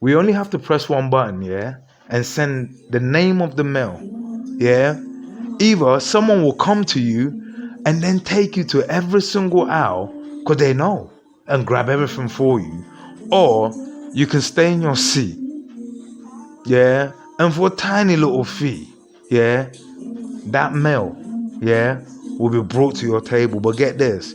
we only have to press one button, yeah, and send the name of the meal, yeah. Either someone will come to you and then take you to every single aisle because they know and grab everything for you, or you can stay in your seat, yeah, and for a tiny little fee, yeah, that meal, yeah, will be brought to your table. But get this,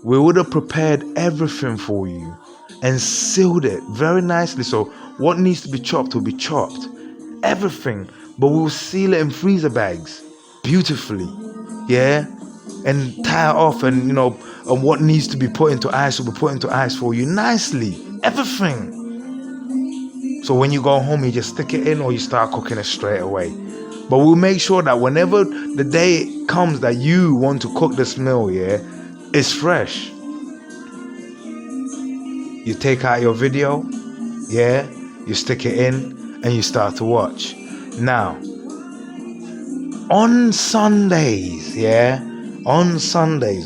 we would have prepared everything for you and sealed it very nicely. So what needs to be chopped will be chopped. Everything. But we will seal it in freezer bags beautifully. Yeah? And tie it off, and and what needs to be put into ice will be put into ice for you nicely. Everything. So when you go home, you just stick it in or you start cooking it straight away. But we'll make sure that whenever the day comes that you want to cook this meal, yeah, it's fresh. You take out your video, yeah, you stick it in, and you start to watch. Now, on Sundays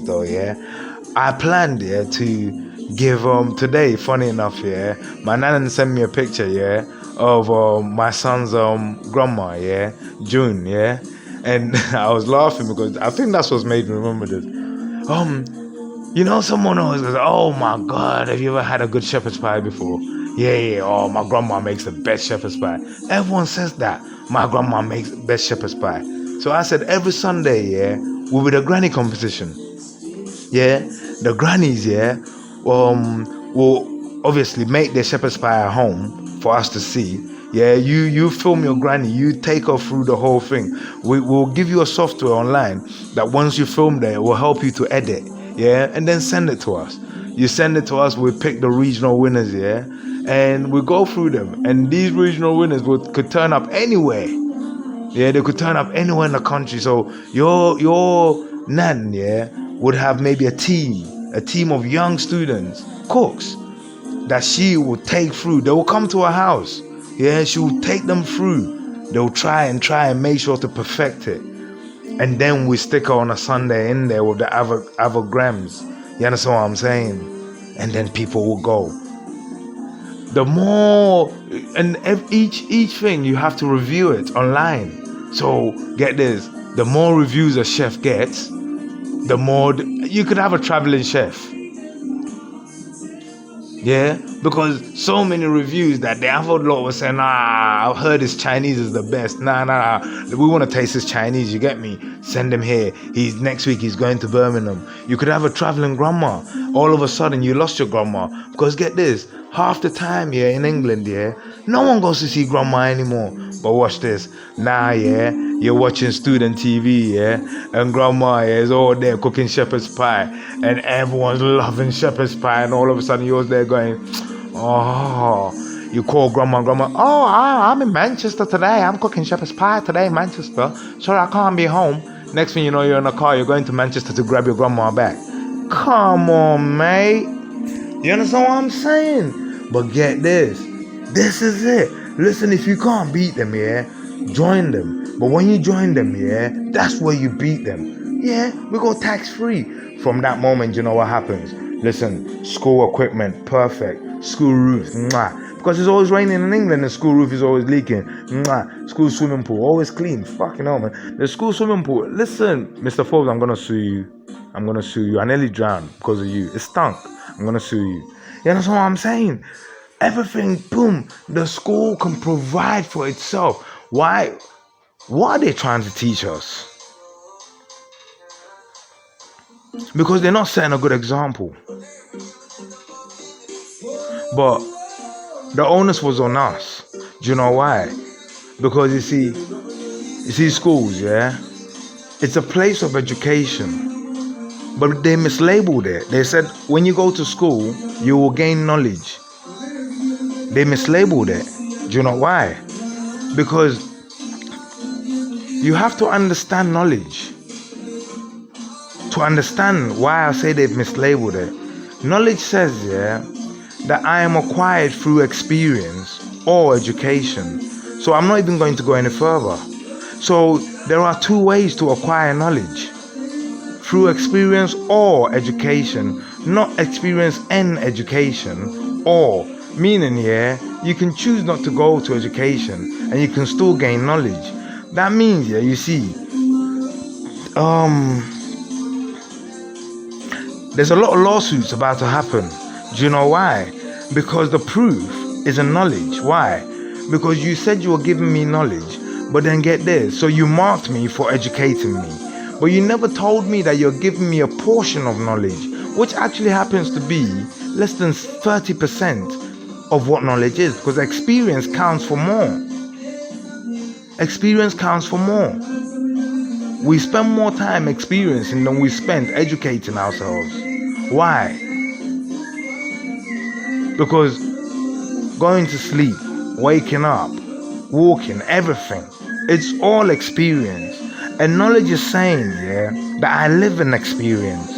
though, yeah, I planned, yeah, to give today, funny enough, yeah, my nana sent me a picture, yeah, of my son's grandma, yeah, June, yeah, and I was laughing because I think that's what's made me remember this. Someone always goes, "Oh my God, have you ever had a good shepherd's pie before?" Yeah. Oh, my grandma makes the best shepherd's pie. Everyone says that. My grandma makes the best shepherd's pie. So I said every Sunday, yeah, will be the granny competition. Yeah, the grannies, yeah, will obviously make their shepherd's pie at home for us to see. Yeah, you film your granny, you take her through the whole thing. We'll give you a software online that once you film there, it will help you to edit. Yeah, and then send it to us. You send it to us, we pick the regional winners, yeah, and we go through them. And these regional winners could turn up anywhere. Yeah, they could turn up anywhere in the country. So your nan, yeah, would have maybe a team of young students, cooks, that she will take through. They will come to her house. Yeah, she will take them through. They'll try and make sure to perfect it. And then we stick her on a Sunday in there with the other grams. You understand what I'm saying? And then people will go. The more, and each thing you have to review it online. So get this, the more reviews a chef gets, the more you could have a traveling chef. Yeah, because so many reviews that the other lot was saying, I've heard his Chinese is the best. Nah. We want to taste his Chinese, you get me? Send him here. Next week he's going to Birmingham. You could have a traveling grandma. All of a sudden you lost your grandma. Because get this, half the time, yeah, in England, yeah, no one goes to see grandma anymore. But watch this. Now, yeah, you're watching student TV, yeah, and grandma, yeah, is all there cooking shepherd's pie, and everyone's loving shepherd's pie, and all of a sudden you're there going, oh, you call grandma, oh, I'm in Manchester today, I'm cooking shepherd's pie today in Manchester, sorry, I can't be home. Next thing you know, you're in a car, you're going to Manchester to grab your grandma back. Come on, mate. You understand what I'm saying? But get this is it. Listen, if you can't beat them, yeah, join them. But when you join them, yeah, that's where you beat them. Yeah, we go tax-free. From that moment, you know what happens? Listen, school equipment, perfect. School roofs, mwah. Because it's always raining in England, the school roof is always leaking. Mwah. School swimming pool, always clean. Fucking hell, man. The school swimming pool, listen, Mr. Forbes, I'm going to sue you. I nearly drowned because of you. It stunk. I'm going to sue you. You understand what I'm saying? Everything, boom, the school can provide for itself. Why? What are they trying to teach us? Because they're not setting a good example. But the onus was on us. Do you know why? Because you see, schools, yeah, it's a place of education, but they mislabeled it. They said when you go to school, you will gain knowledge. They mislabeled it. Do you know why? Because you have to understand knowledge. To understand why I say they've mislabeled it, knowledge says, yeah, that I am acquired through experience or education. So I'm not even going to go any further. So there are two ways to acquire knowledge: through experience or education, not experience and education. Or meaning, yeah, you can choose not to go to education and you can still gain knowledge. That means, yeah, you see, there's a lot of lawsuits about to happen. Do you know why? Because the proof is in knowledge. Why? Because you said you were giving me knowledge, but then get this, so you marked me for educating me, but you never told me that you're giving me a portion of knowledge, which actually happens to be less than 30% of what knowledge is, because experience counts for more. Experience counts for more. We spend more time experiencing than we spend educating ourselves. Why? Because going to sleep, waking up, walking, everything, it's all experience. And knowledge is saying, yeah, that I live in experience.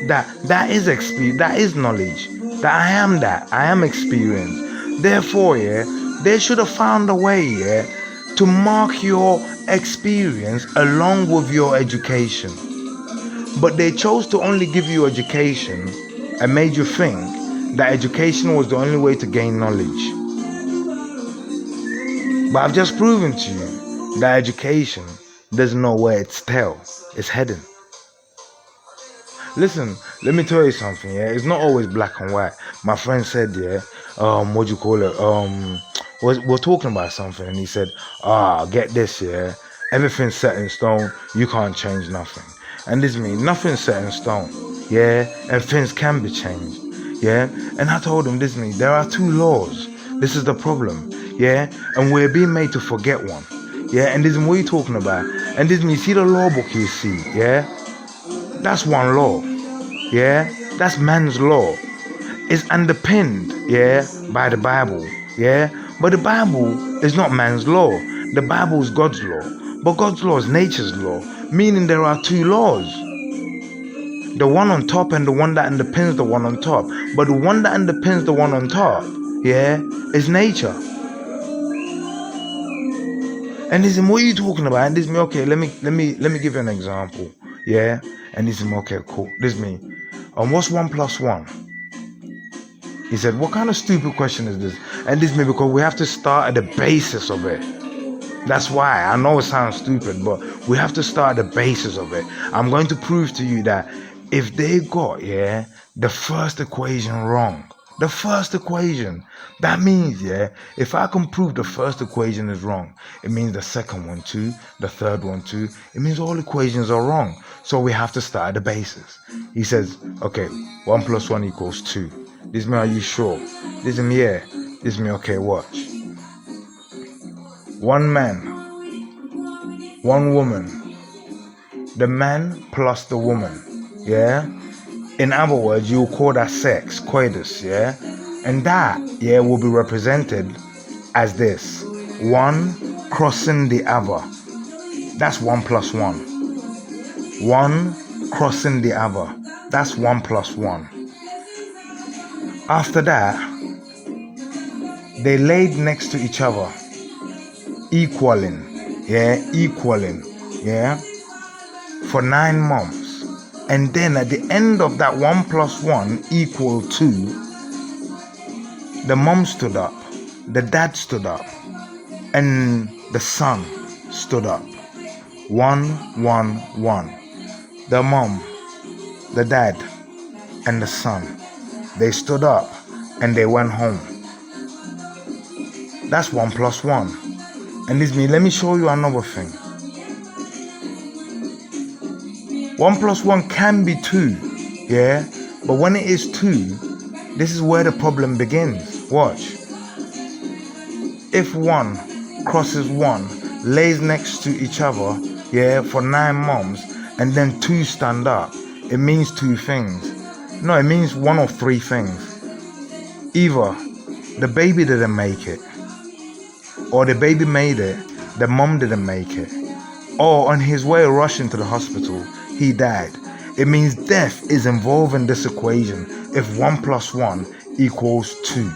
That is experience, that is knowledge. That I am experience. Therefore, yeah, they should have found a way, yeah, to mark your experience along with your education. But they chose to only give you education and made you think that education was the only way to gain knowledge. But I've just proven to you that education doesn't know where its tail is heading. Listen, let me tell you something, yeah. It's not always black and white. My friend said, yeah, what do you call it? We're talking about something, and he said, get this, yeah. Everything's set in stone. You can't change nothing. And this means nothing's set in stone, yeah. And things can be changed, yeah. And I told him this means there are two laws. This is the problem, yeah. And we're being made to forget one, yeah. And this is what you're talking about. And this means, see the law book you see, yeah. That's one law, yeah. That's man's law. It's underpinned, yeah, by the Bible, yeah. But the Bible is not man's law. The Bible is God's law. But God's law is nature's law, meaning there are two laws. The one on top and the one that underpins the one on top. But the one that underpins the one on top, yeah, is nature. And this is what are you talking about? And this is me, okay, let me give you an example, yeah. And this is me, okay, cool. This is me. What's 1 + 1? He said, what kind of stupid question is this? And this is me, because we have to start at the basis of it. That's why. I know it sounds stupid, but we have to start at the basis of it. I'm going to prove to you that if they got, yeah, the first equation wrong, the first equation, that means, yeah, if I can prove the first equation is wrong, it means the second one too, the third one too. It means all equations are wrong. So we have to start at the basis. He says, okay, 1 + 1 = 2. This me, are you sure? This me, yeah. This me, okay, watch. One man, one woman. The man plus the woman, yeah? In other words, you call that sex, coitus, yeah? And that, yeah, will be represented as this. One crossing the other. That's 1 + 1. One crossing the other. That's 1 + 1. After that, they laid next to each other, equaling, yeah, for 9 months. And then at the end of that 1 + 1 = 2, the mom stood up, the dad stood up, and the son stood up. 1, 1, 1. The mom, the dad, and the son, they stood up and they went home. That's 1 plus 1. And this means, let me show you another thing. 1 plus 1 can be 2, yeah? But when it is 2, this is where the problem begins. Watch. If 1 crosses 1, lays next to each other, yeah, for 9 months, and then 2 stand up, it means 2 things. No, it means 1 of 3 things. Either the baby didn't make it, or the baby made it, the mom didn't make it, or on his way rushing to the hospital, he died. It means death is involved in this equation if 1 plus 1 equals 2.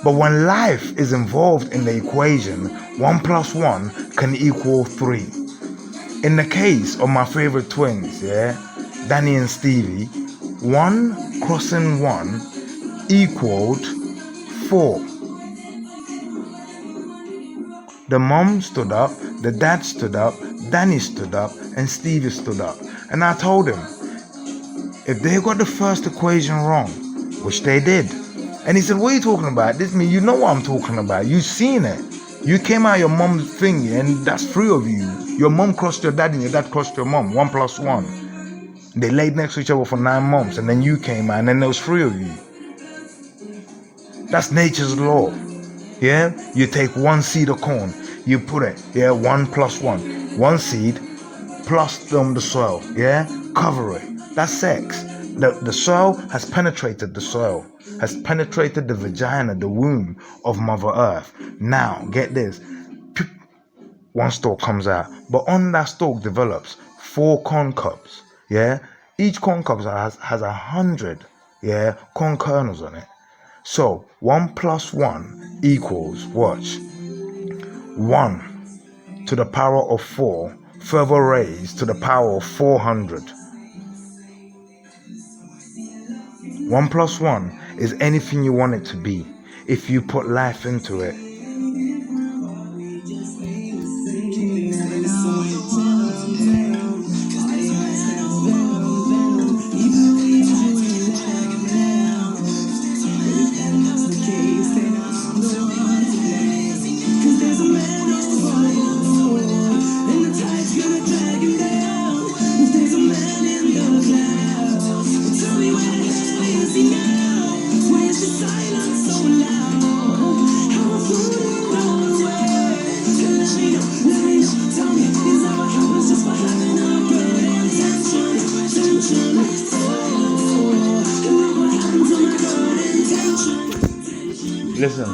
But when life is involved in the equation, 1 plus 1 can equal 3. In the case of my favorite twins, yeah, Danny and Stevie, 1 crossing 1 equaled 4. The mom stood up, the dad stood up, Danny stood up, and Stevie stood up. And I told him, if they got the first equation wrong, which they did, and he said, what are you talking about? This means you know what I'm talking about. You've seen it. You came out your mom's thing, and that's 3 of you. Your mom crossed your dad, and your dad crossed your mom. 1 plus 1. They laid next to each other for 9 months, and then you came out, and then there was 3 of you. That's nature's law. Yeah? You take 1 seed of corn, you put it, yeah, 1 plus 1. 1 seed plus the soil, yeah? Cover it. That's sex. The soil has penetrated the soil, has penetrated the vagina, the womb of Mother Earth. Now, get this. 1 stalk comes out, but on that stalk develops 4 corn cobs, yeah? Each corn cob has 100, yeah, corn kernels on it. So 1 plus 1 equals, watch, 1 to the power of 4, further raised to the power of 400. 1 plus 1 is anything you want it to be if you put life into it. Listen,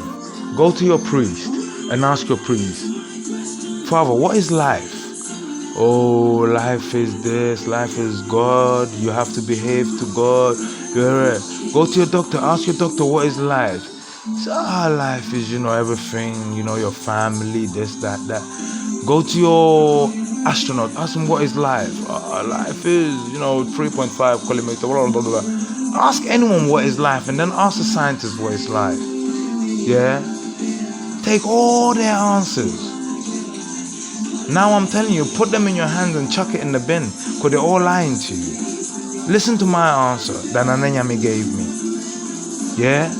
go to your priest and ask your priest, Father, what is life? Oh, life is this, life is God, you have to behave to God. Go to your doctor, ask your doctor, what is life? So, life is, everything, your family, this, that. Go to your astronaut, ask him what is life. Life is, 3.5 kilometers, blah, blah, blah. Ask anyone what is life, and then ask the scientist what is life. Yeah? Take all their answers. Now I'm telling you, put them in your hands and chuck it in the bin, because they're all lying to you. Listen to my answer that Nananyami gave me. Yeah?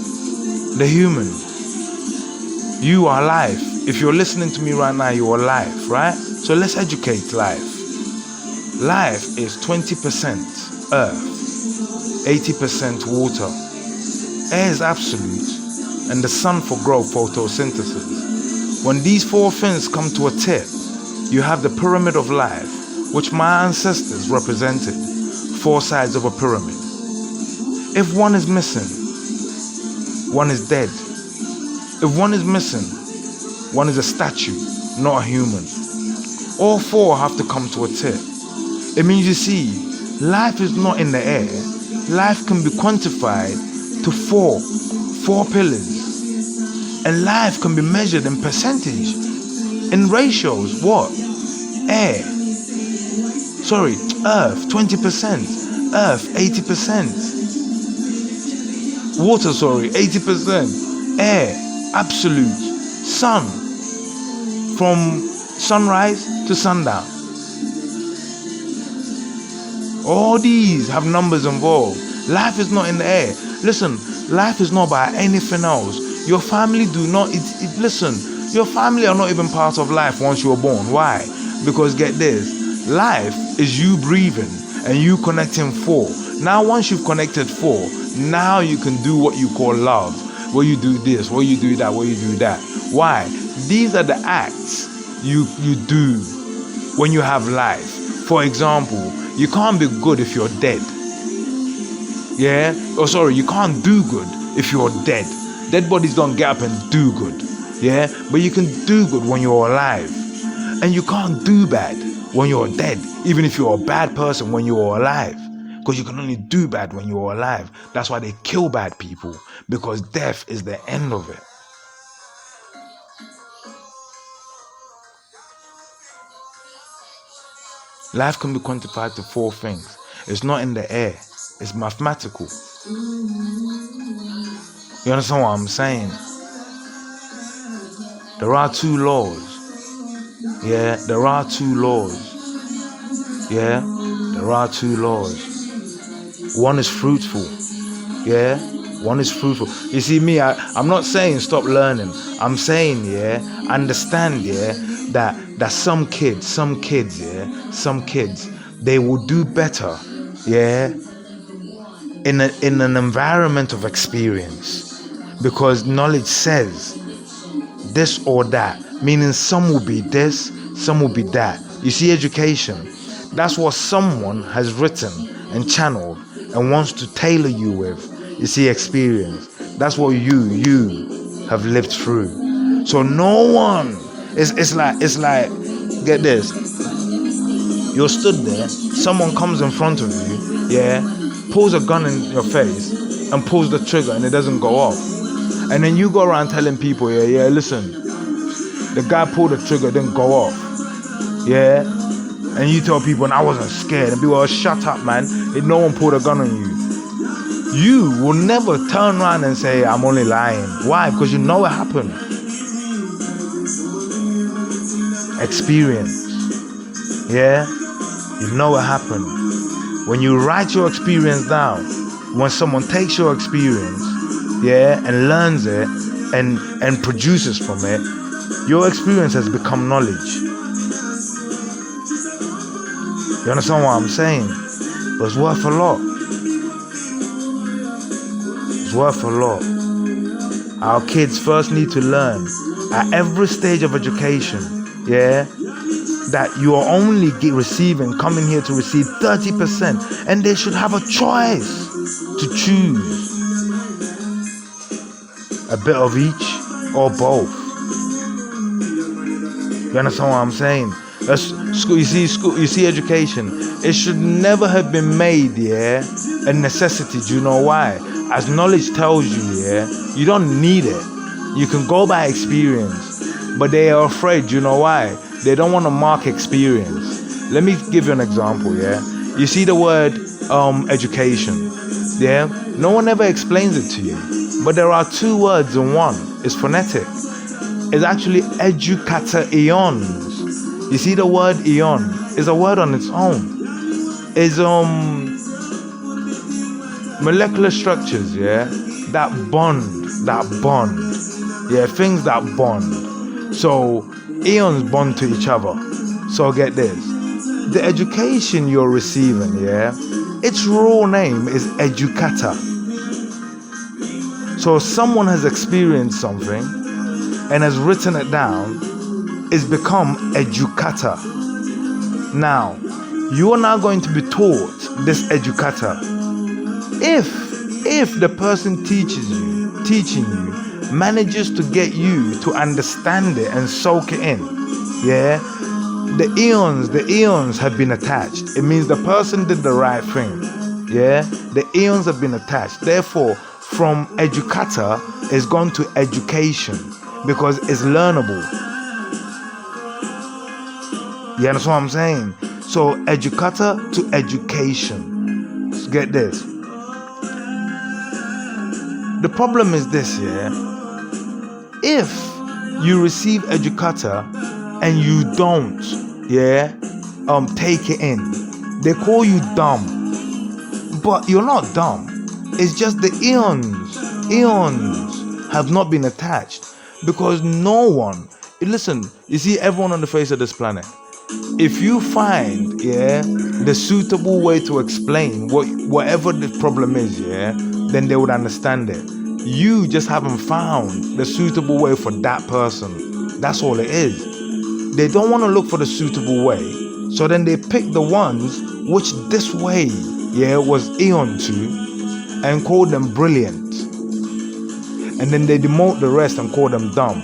The human. You are life. If you're listening to me right now, you are life, right? So let's educate life. Life is 20% earth, 80% water. Air is absolute, and the sun for growth, photosynthesis. When these 4 things come to a tip, you have the pyramid of life, which my ancestors represented, 4 sides of a pyramid. If one is missing, one is dead. If one is missing, one is a statue, not a human. All 4 have to come to a tip. It means, you see, life is not in the air. Life can be quantified to 4 pillars. And life can be measured in percentage, in ratios. What? Air. Earth, 20%. Earth, 80%. Water, 80%. Air, absolute. Sun, from sunrise to sundown. All these have numbers involved. Life is not in the air. Listen, life is not about anything else. Your family do not, listen, your family are not even part of life once you're born. Why? Because get this, life is you breathing and you connecting four. Now once you've connected four, now you can do what you call love. Where you do this, where you do that, where you do that. Why? These are the acts you do when you have life. For example, you can't be good if you're dead. Yeah? Oh, sorry, you can't do good if you're dead. Dead bodies don't get up and do good. Yeah? But you can do good when you're alive. And you can't do bad when you're dead, even if you're a bad person when you're alive. Because you can only do bad when you're alive. That's why they kill bad people. Because death is the end of it. Life can be quantified to four things. It's not in the air. It's mathematical. You understand what I'm saying? There are two laws. Yeah, there are two laws. Yeah, there are two laws. One is fruitful. Yeah, one is fruitful. You see me, I'm not saying stop learning. I'm saying, yeah, understand, yeah, that some kids, they will do better, yeah, in an environment of experience. Because knowledge says this or that, meaning some will be this, some will be that. You see, education, that's what someone has written and channeled and wants to tailor you with. You see, experience, that's what you have lived through. So no one, it's like get this, you're stood there, someone comes in front of you, yeah, pulls a gun in your face and pulls the trigger and it doesn't go off. And then you go around telling people, yeah, listen, the guy pulled the trigger, didn't go off. Yeah? And you tell people, and I wasn't scared. And people are, shut up, man. No one pulled a gun on you. You will never turn around and say, I'm only lying. Why? Because you know it happened. Experience. Yeah? You know it happened. When you write your experience down, when someone takes your experience, yeah, and learns it and produces from it, your experience has become knowledge. You understand what I'm saying? But it's worth a lot. It's worth a lot. Our kids first need to learn at every stage of education, yeah, that you are only coming here to receive 30%, and they should have a choice to choose a bit of each or both. You understand what I'm saying? That's school. You see, education. It should never have been made, yeah, a necessity. Do you know why? As knowledge tells you, yeah, you don't need it. You can go by experience, but they are afraid. Do you know why? They don't want to mark experience. Let me give you an example, yeah. You see the word education, yeah. No one ever explains it to you, but there are two words in one. It's phonetic. It's actually educator eons. You see the word eon is a word on its own. It's molecular structures, yeah, that bond, yeah, things that bond. So eons bond to each other. So get this, the education you're receiving, yeah, its raw name is educator. So someone has experienced something and has written it down. It's become educator. Now, you are now going to be taught this educator. If the person teaching you, manages to get you to understand it and soak it in, yeah, the eons have been attached. It means the person did the right thing, yeah. The eons have been attached. Therefore, from educator is gone to education because it's learnable. You understand what I'm saying? So educator to education. So get this. The problem is this, yeah. If you receive educator and you don't, yeah, take it in, they call you dumb. But you're not dumb. It's just the eons have not been attached, because no one, listen, you see everyone on the face of this planet, if you find the suitable way to explain whatever the problem is, then they would understand it. You just haven't found the suitable way for that person. That's all it is. They don't want to look for the suitable way, so then they pick the ones which this way was eon to, and call them brilliant, and then they demote the rest and call them dumb.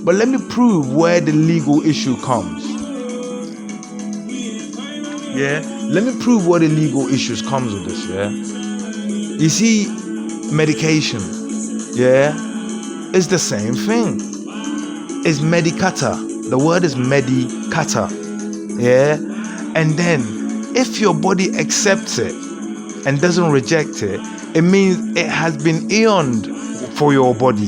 But let me prove where the legal issue comes. Let me prove where the legal issues comes with this. You see, medication, it's the same thing. It's medicata. The word is medicata. And then if your body accepts it and doesn't reject it, it means it has been eoned for your body,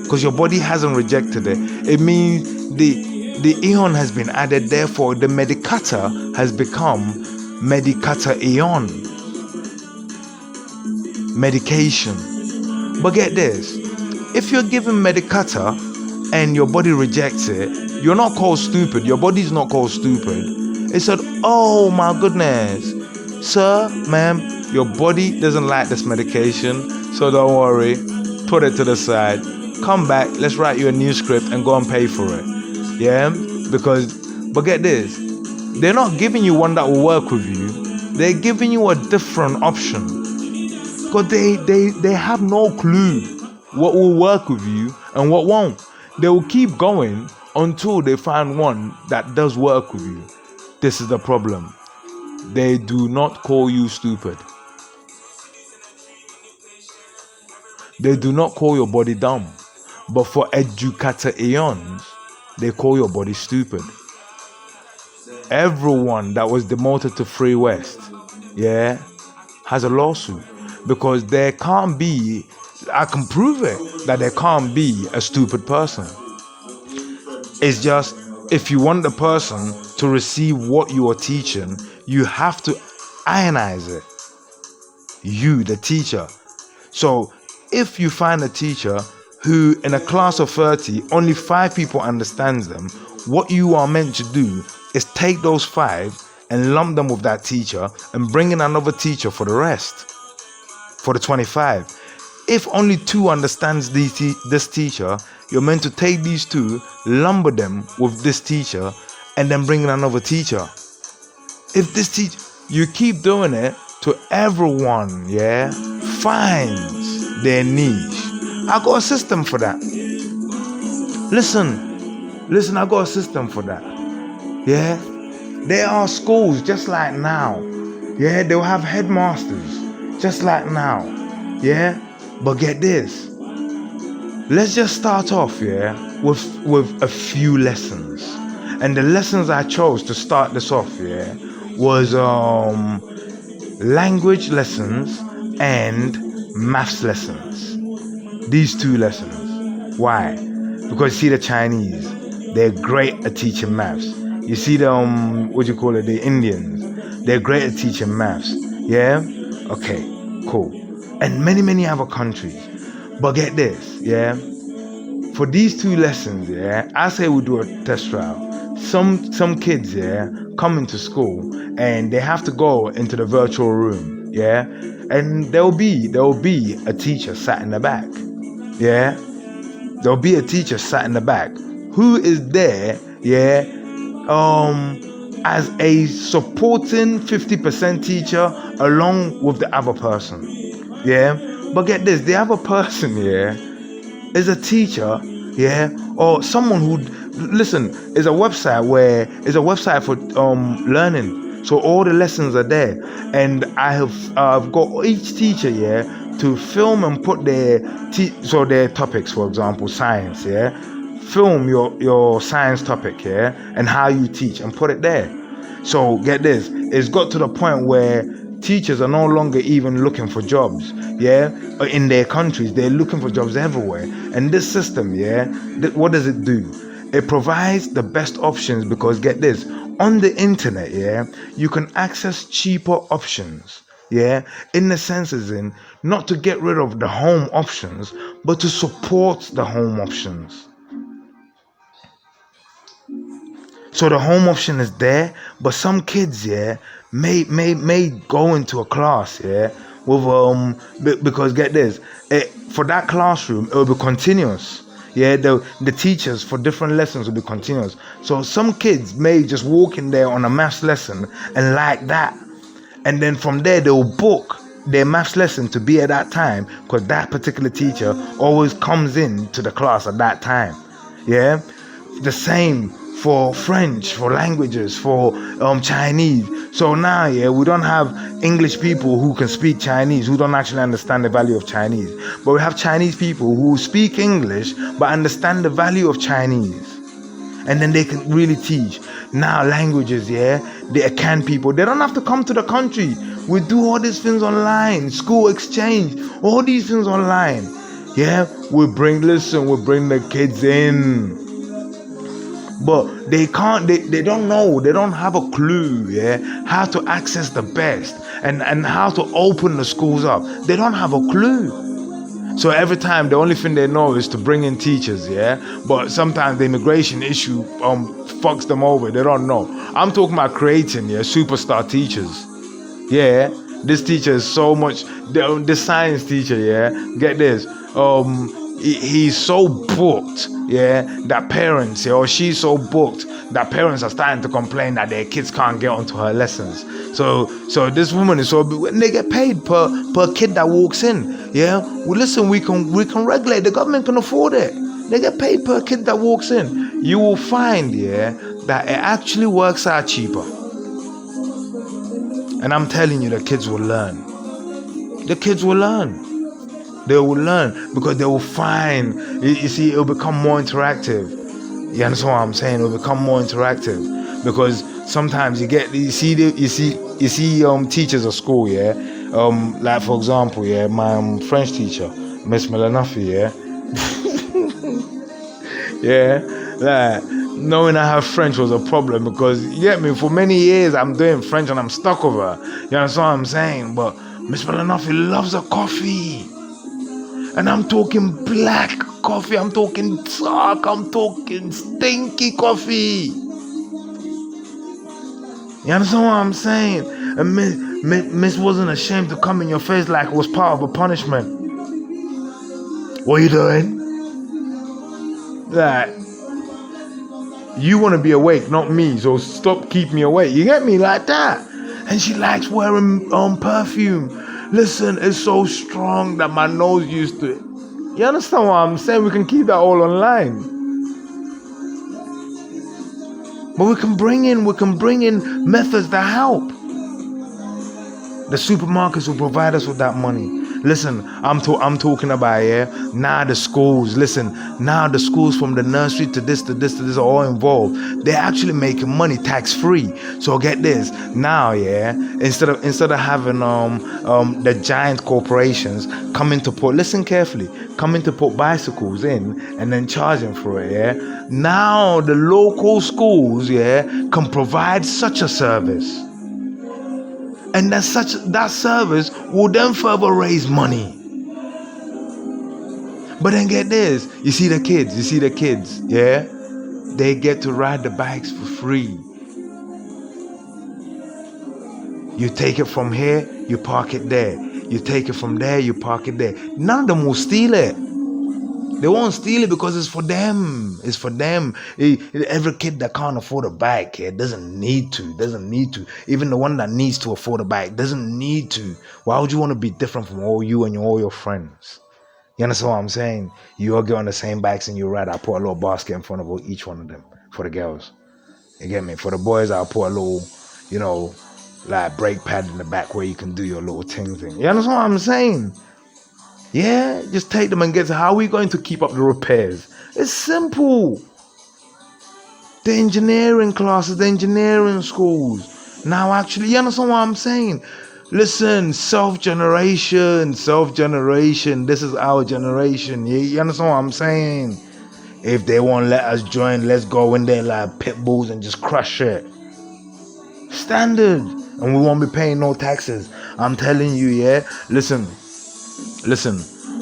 because your body hasn't rejected it. It means the eon has been added, therefore the medicata has become medicata eon, medication. But get this, if you're given medicata and your body rejects it, you're not called stupid. Your body's not called stupid. It said, oh my goodness, sir, ma'am, your body doesn't like this medication, so don't worry, put it to the side, come back, let's write you a new script and go and pay for it. But get this, they're not giving you one that will work with you. They're giving you a different option, because they have no clue what will work with you and what won't. They will keep going until they find one that does work with you. This is the problem. They do not call you stupid. They do not call your body dumb. But for educata eons, they call your body stupid. Everyone that was demoted to Free West, has a lawsuit, because there can't be, I can prove it, that there can't be a stupid person. It's just, if you want the person to receive what you are teaching, you have to ionize it. You, the teacher. So if you find a teacher who in a class of 30, only 5 people understands them, what you are meant to do is take those 5 and lump them with that teacher and bring in another teacher for the rest, for the 25. If only 2 understands this teacher, you're meant to take these 2, lumber them with this teacher, and then bring in another teacher. If this teacher, you keep doing it to everyone, finds their niche. I got a system for that. Listen, I got a system for that. There are schools just like now. They'll have headmasters just like now. But get this. Let's just start off, with a few lessons. And the lessons I chose to start this off, was language lessons and maths lessons. These 2 lessons. Why? Because you see the Chinese, they're great at teaching maths. You see the the Indians, they're great at teaching maths. Okay, cool. And many other countries. But get this, for these 2 lessons, I say we do a test trial. Some kids, come into school and they have to go into the virtual room, and there'll be a teacher sat in the back, there'll be a teacher sat in the back who is there, as a supporting 50% teacher along with the other person, But get this, the other person, is a teacher, or someone who, is a website for learning. So all the lessons are there, and I've got each teacher to film and put their topics, for example, science, film your science topic, and how you teach, and put it there. So get this, it's got to the point where teachers are no longer even looking for jobs, in their countries. They're looking for jobs everywhere. And this system, what does it do? It provides the best options, because get this, on the internet, you can access cheaper options Yeah, in the sense as in not to get rid of the home options, but to support the home options. So the home option is there, but some kids, yeah, may go into a class, yeah, with because get this, for that classroom it will be continuous. Yeah, the teachers for different lessons will be continuous. So some kids may just walk in there on a maths lesson and like that, and then from there they will book their maths lesson to be at that time because that particular teacher always comes in to the class at that time. Yeah, the same for French, for languages, for Chinese. So now, yeah, we don't have English people who can speak Chinese, who don't actually understand the value of Chinese. But we have Chinese people who speak English but understand the value of Chinese. And then they can really teach. Now languages, yeah, they can people. They don't have to come to the country. We do all these things online, school exchange, all these things online. Yeah, we bring the kids in. But they can't, they don't know, they don't have a clue, yeah, how to access the best and how to open the schools up. They don't have a clue. So every time the only thing they know is to bring in teachers, yeah. But sometimes the immigration issue fucks them over. They don't know. I'm talking about creating, yeah, superstar teachers. Yeah, this teacher is so much. The science teacher, yeah, get this. He's so booked, yeah, that parents, yeah, or she's so booked that parents are starting to complain that their kids can't get onto her lessons. So this woman is so, and they get paid per kid that walks in. Yeah, well, listen, we can regulate. The government can afford it. They get paid per kid that walks in. You will find, yeah, that it actually works out cheaper. And I'm telling you, the kids will learn. The kids will learn. They will learn because they will find. You see, it will become more interactive. You understand what I'm saying? It will become more interactive because sometimes you see teachers at school, yeah. Like for example, yeah, my French teacher, Miss Melanafi, yeah. Yeah, like knowing I have French was a problem because you get me. For many years I'm doing French and I'm stuck with her. You understand what I'm saying? But Miss Melanafi loves her coffee. And I'm talking black coffee, I'm talking dark, I'm talking stinky coffee. You understand what I'm saying? And Miss wasn't ashamed to come in your face like it was part of a punishment. What are you doing? Like, you want to be awake, not me, so stop keep me awake. You get me? Like that. And she likes wearing perfume. Listen, it's so strong that my nose used to it. You understand what I'm saying? We can keep that all online. But we can bring in methods that help. The supermarkets will provide us with that money. Listen, I'm talking about, yeah, now the schools. Listen, now the schools from the nursery to this are all involved. They're actually making money tax free. So get this, now, yeah, instead of having the giant corporations coming to put, listen carefully, coming to put bicycles in and then charging for it, yeah. Now the local schools, yeah, can provide such a service. And that service will then further raise money. But then get this, you see the kids, yeah? They get to ride the bikes for free. You take it from here, you park it there. You take it from there, you park it there. None of them will steal it. They won't steal it because it's for them. It's for them. Every kid that can't afford a bike, doesn't need to. Even the one that needs to afford a bike doesn't need to. Why would you want to be different from all you and all your friends? You understand what I'm saying? You all get on the same bikes and you ride. I put a little basket in front of each one of them for the girls. You get me? For the boys, I'll put a little, like brake pad in the back where you can do your little thing. You understand what I'm saying? Yeah, just take them and get to how are we going to keep up the repairs? It's simple. The engineering classes, the engineering schools. Now actually, you understand what I'm saying? Listen, self-generation. This is our generation. You understand what I'm saying? If they won't let us join, let's go in there like pit bulls and just crush it. Standard. And we won't be paying no taxes. I'm telling you, yeah. Listen.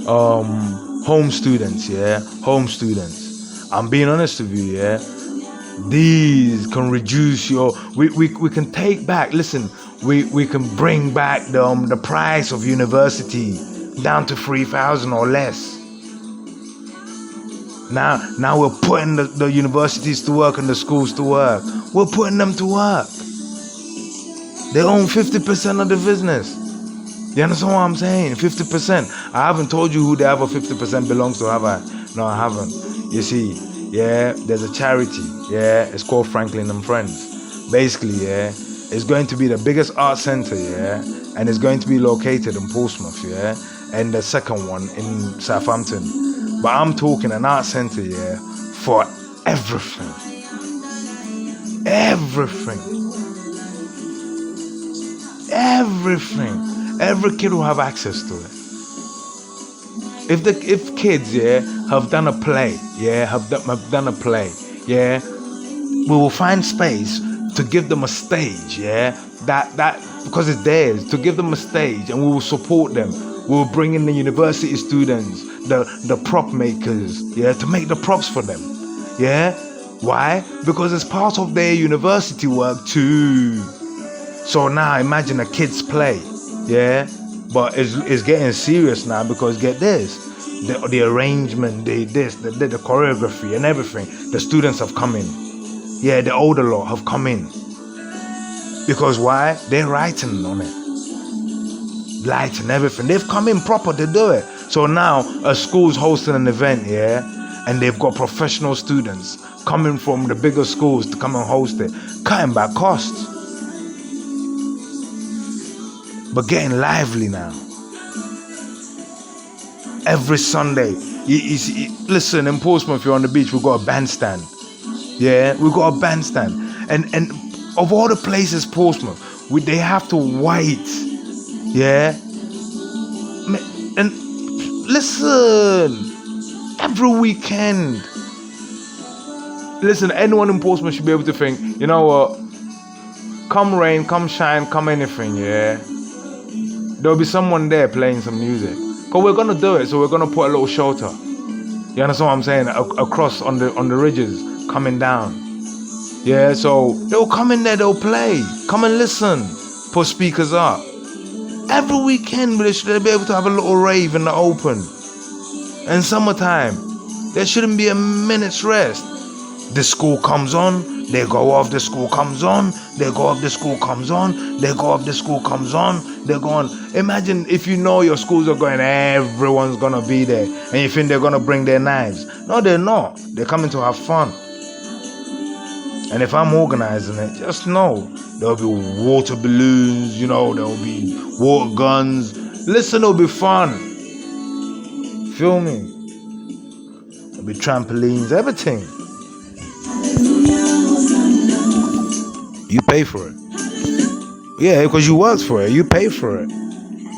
Home students, yeah. Home students. I'm being honest with you, yeah. These can reduce your. We can take back. Listen, we can bring back the price of university down to 3,000 or less. Now we're putting the universities to work and the schools to work. We're putting them to work. They own 50% of the business. You understand what I'm saying? 50%. I haven't told you who the other 50% belongs to, have I? No, I haven't. You see, yeah, there's a charity. Yeah, it's called Franklin and Friends. Basically, yeah, it's going to be the biggest art center, yeah, and it's going to be located in Portsmouth, yeah, and the second one in Southampton. But I'm talking an art center, yeah, for everything. Everything. Every kid will have access to it. If kids, yeah, have done a play, yeah, have done a play, yeah, we will find space to give them a stage, yeah, that because it's theirs, to give them a stage, and we will support them. We will bring in the university students, the prop makers, yeah, to make the props for them, yeah. Why? Because it's part of their university work too. So now imagine a kid's play, yeah, but it's getting serious now because get this, the arrangement, the choreography and everything. The students have come in, yeah, the older lot have come in because why? They're writing on it, lights and everything. They've come in proper to do it. So now a school's hosting an event, yeah, and they've got professional students coming from the bigger schools to come and host it, cutting back costs. But getting lively now. Every Sunday. Listen, in Portsmouth, if you're on the beach, we've got a bandstand. Yeah, we've got a bandstand. And of all the places, Portsmouth, they have to wait. Yeah. And listen, every weekend. Listen, anyone in Portsmouth should be able to think, you know what? Come rain, come shine, come anything, yeah. There'll be someone there playing some music. Because we're going to do it, so we're going to put a little shelter. You understand what I'm saying? Across on the ridges, coming down. Yeah, so they'll come in there, they'll play. Come and listen. Put speakers up. Every weekend, they should be able to have a little rave in the open. And summertime, there shouldn't be a minute's rest. The school comes on, they go off, the school comes on, they go off, the school comes on, they go off, the school comes on, they're going. Imagine if you know your schools are going, everyone's gonna be there, and you think they're gonna bring their knives. No, they're not. They're coming to have fun. And if I'm organizing it, just know there'll be water balloons, there'll be water guns. Listen, it'll be fun. Feel me? There'll be trampolines, everything. You pay for it. Yeah, because you worked for it. You pay for it.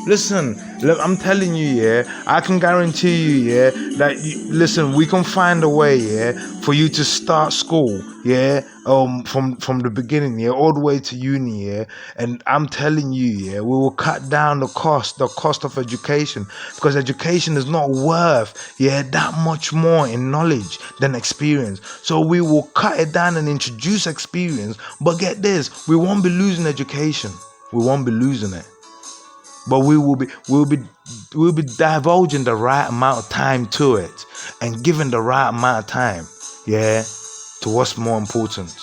Listen, I'm telling you, yeah, I can guarantee you, yeah, that listen, we can find a way, yeah, for you to start school, yeah, from the beginning, yeah, all the way to uni, yeah, and I'm telling you, yeah, we will cut down the cost of education, because education is not worth, yeah, that much more in knowledge than experience. So we will cut it down and introduce experience, but get this, we won't be losing education. We won't be losing it. But we'll be divulging the right amount of time to it and giving the right amount of time, yeah, to what's more important.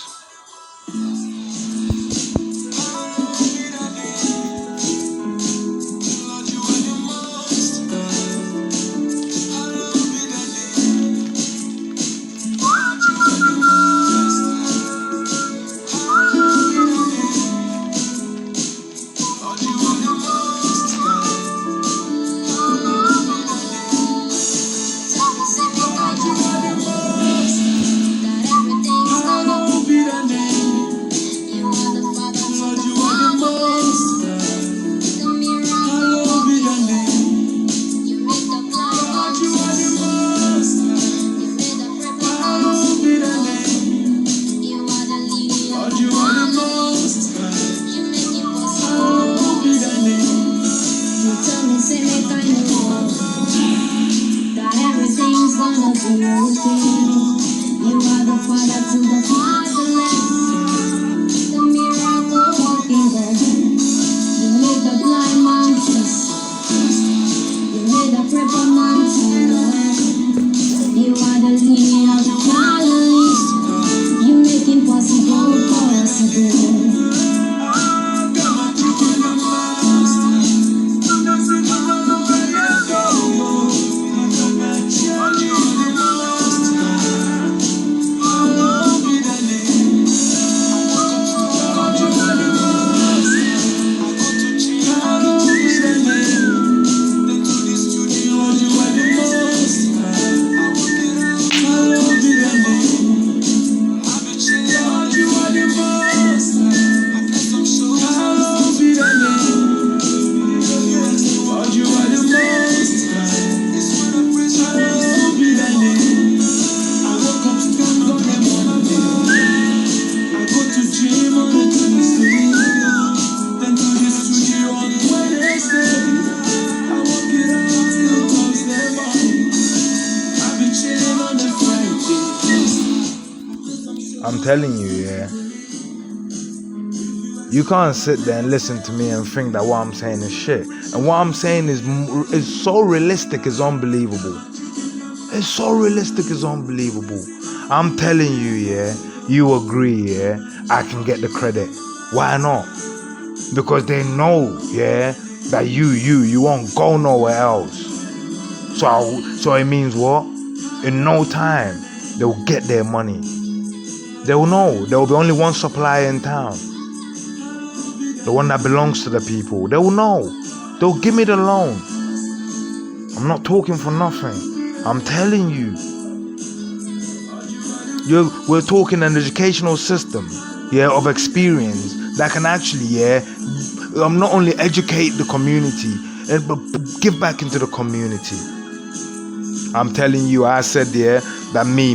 I'm telling you, yeah. You can't sit there and listen to me and think that what I'm saying is shit. And what I'm saying is so realistic, it's unbelievable. It's so realistic, it's unbelievable. I'm telling you, yeah, you agree, yeah, I can get the credit. Why not? Because they know, yeah, that you won't go nowhere else. So it means what? In no time, they'll get their money. They'll know. There will be only one supplier in town. The one that belongs to the people. They will know. They'll give me the loan. I'm not talking for nothing. I'm telling you. We're talking an educational system, yeah, of experience that can actually, yeah, not only educate the community, but give back into the community. I'm telling you, I said, yeah, that me,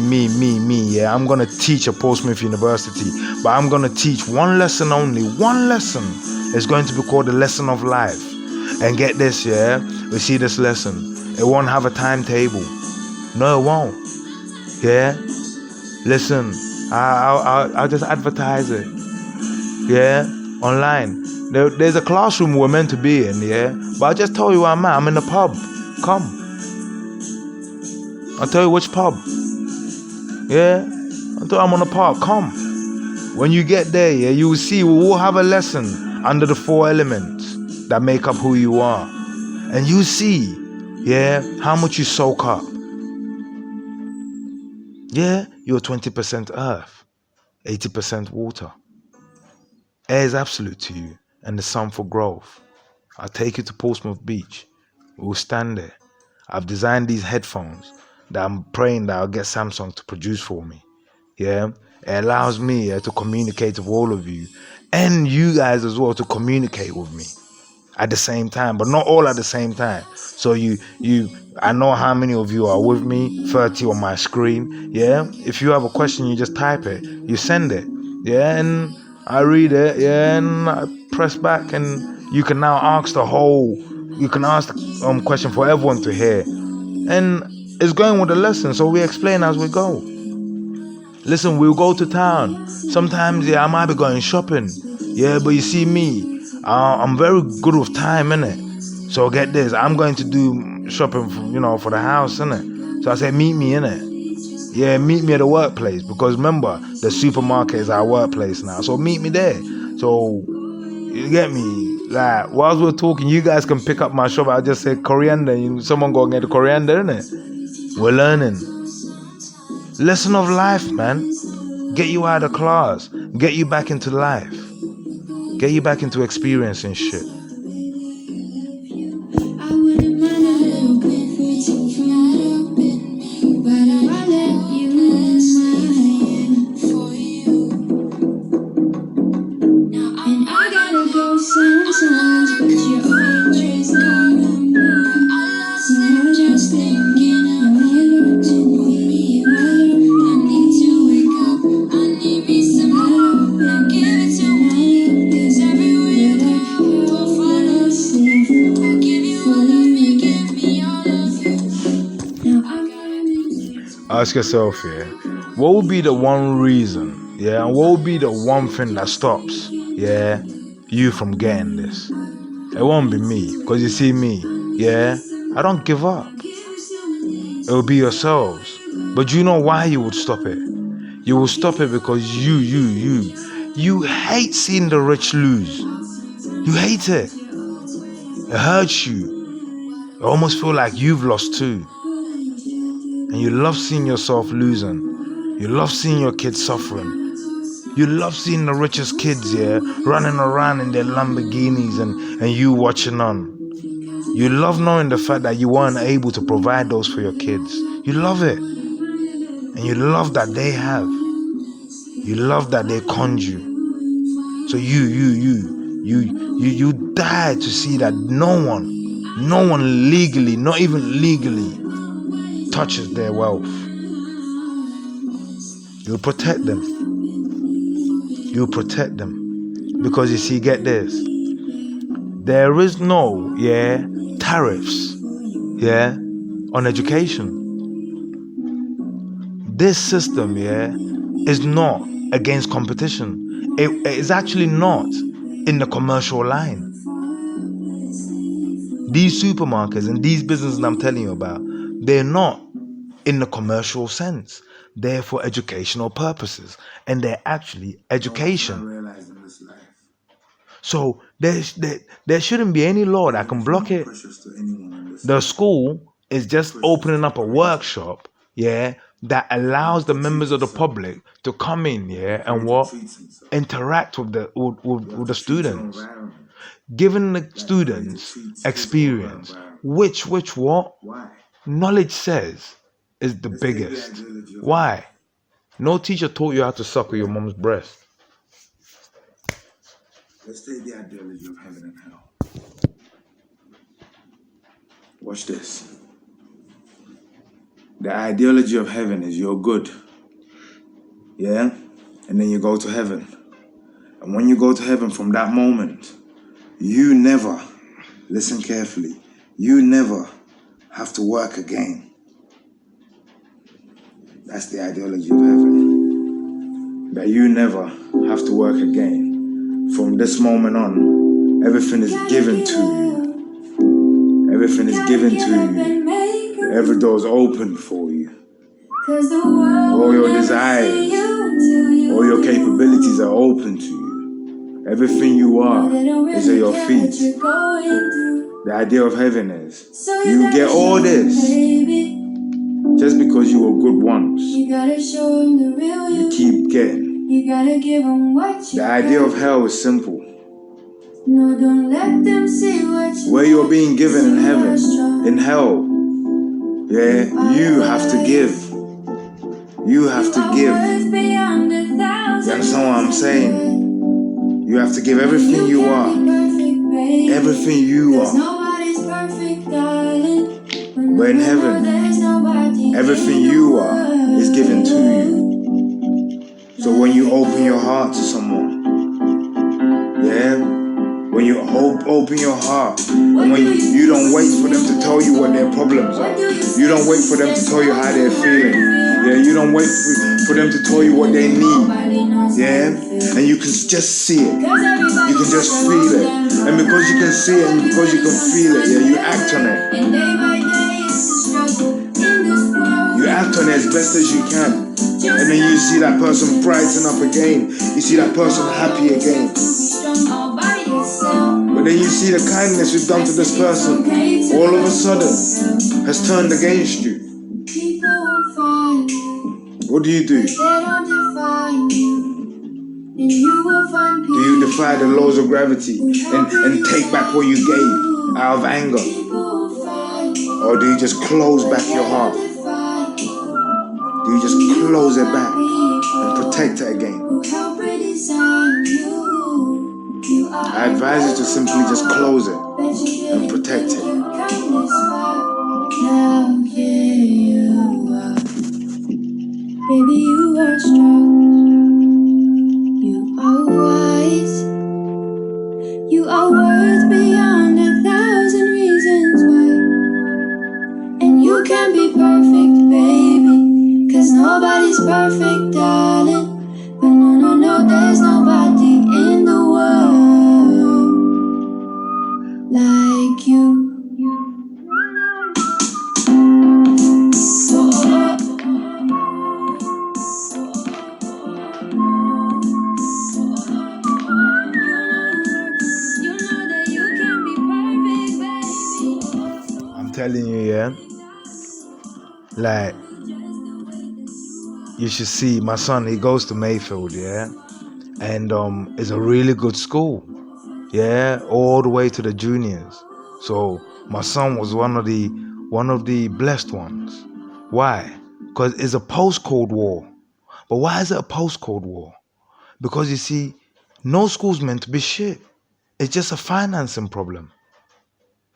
yeah, I'm gonna teach at Portsmouth University, but I'm gonna teach one lesson only. One lesson. It's going to be called the lesson of life. And get this, yeah, we see this lesson. It won't have a timetable. No, it won't. Yeah. Listen, I'll just advertise it. Yeah, online. There's a classroom we're meant to be in, yeah. But I just tell you where I'm at. I'm in the pub. Come. I'll tell you which pub. Yeah, I'll tell you I'm on the park. Come. When you get there, yeah, you will see we all have a lesson under the 4 elements that make up who you are. And you see, yeah, how much you soak up. Yeah, you're 20% earth, 80% water. Air is absolute to you, and the sun for growth. I'll take you to Portsmouth Beach. We'll stand there. I've designed these headphones that I'm praying that I'll get Samsung to produce for me. Yeah, it allows me to communicate with all of you, and you guys as well to communicate with me at the same time, but not all at the same time. So I know how many of you are with me, 30 on my screen. Yeah, if you have a question, you just type it, you send it. Yeah, and I read it. Yeah, and I press back, and you can now ask the question for everyone to hear. And it's going with the lesson, so we explain as we go. Listen, we'll go to town. Sometimes, yeah, I might be going shopping. Yeah, but you see me, I'm very good with time, innit? So get this, I'm going to do shopping for the house, innit? So I say, meet me, innit? Yeah, meet me at the workplace. Because remember, the supermarket is our workplace now. So meet me there. So, you get me? Like, whilst we're talking, you guys can pick up my shop. I just say coriander. Someone go and get the coriander, innit? We're learning. Lesson of life, man. Get you out of class. Get you back into life. Get you back into experiencing shit. Ask yourself, yeah, what would be the one reason, yeah, and what would be the one thing that stops, yeah, you from getting this? It won't be me, because you see me, yeah, I don't give up. It will be yourselves. But you know why you would stop it? You will stop it because you hate seeing the rich lose. You hate it. It hurts you. You almost feel like you've lost too. And you love seeing yourself losing. You love seeing your kids suffering. You love seeing the richest kids, yeah, running around in their Lamborghinis and you watching on. You love knowing the fact that you weren't able to provide those for your kids. You love it. And you love that they have. You love that they conned you. So you die to see that no one legally, not even legally, touches their wealth. You'll protect them. You'll protect them. Because you see, get this. There is no, yeah, tariffs, yeah, on education. This system, yeah, is not against competition. It is actually not in the commercial line. These supermarkets and these businesses I'm telling you about, they're not in the commercial sense. They're for educational purposes, and they're actually education. So there shouldn't be any law that can block it. The school is just opening up a workshop, yeah, that allows the members of the public to come in, yeah, and interact with the students, giving the students experience, which what knowledge says is the biggest. Why? No teacher taught you how to suckle your mom's breast. Let's take the ideology of heaven and hell. Watch this. The ideology of heaven is you're good. Yeah? And then you go to heaven. And when you go to heaven, from that moment, you never, listen carefully, you never have to work again. That's the ideology of heaven. That you never have to work again. From this moment on, everything is given to you. Everything is given to you. Every door is open for you. All your desires, all your capabilities are open to you. Everything you are is at your feet. The idea of heaven is you get all this just because you were good once. You keep getting. The idea of hell is simple. No, don't let them see what you where you're being given in heaven, in hell, yeah, you have to give. You have to give. You understand what I'm saying? You have to give everything you are. Everything you are. But in heaven, everything you are is given to you. So when you open your heart to someone, yeah, when you open your heart, and when you don't wait for them to tell you what their problems are, you don't wait for them to tell you how they're feeling, yeah, you don't wait for them to tell you what they need, yeah, and you can just see it, you can just feel it, and because you can see it and because you can feel it, yeah, you act on it. You act on it as best as you can. And then you see that person brighten up again. You see that person happy again. But then you see the kindness you've done to this person all of a sudden has turned against you. What do you do? Do you defy the laws of gravity and take back what you gave out of anger? Or do you just close back your heart? Do you just close it back and protect it again? I advise you to simply just close it and protect it. Now here you are. Baby, you are strong. You are wise. You are worth beyond 1,000 reasons why. And you can be perfect, baby. 'Cause nobody's perfect, darling. But no, there's nobody in the world like you. I'm telling you, yeah, like, you should see my son, he goes to Mayfield, yeah, and it's a really good school, yeah, all the way to the juniors. So my son was one of the blessed ones. Why? Because it's a post-Cold War. But why is it a post-Cold War? Because you see, no school's meant to be shit. It's just a financing problem.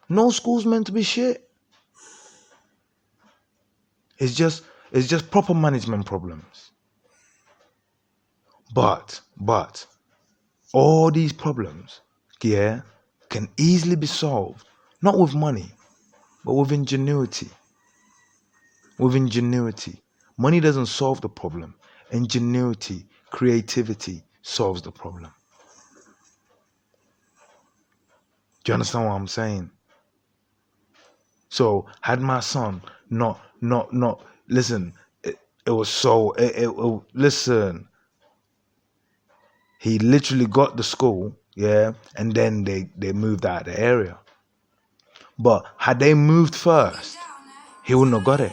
No school's meant to be shit. It's just proper management problems. But all these problems, yeah, can easily be solved, not with money, but with ingenuity. With ingenuity. Money doesn't solve the problem. Ingenuity creativity solves the problem. Do you understand what I'm saying? So had my son not listen, it was so listen, he literally got the school, yeah, and then they moved out of the area. But had they moved first, he wouldn't have got it.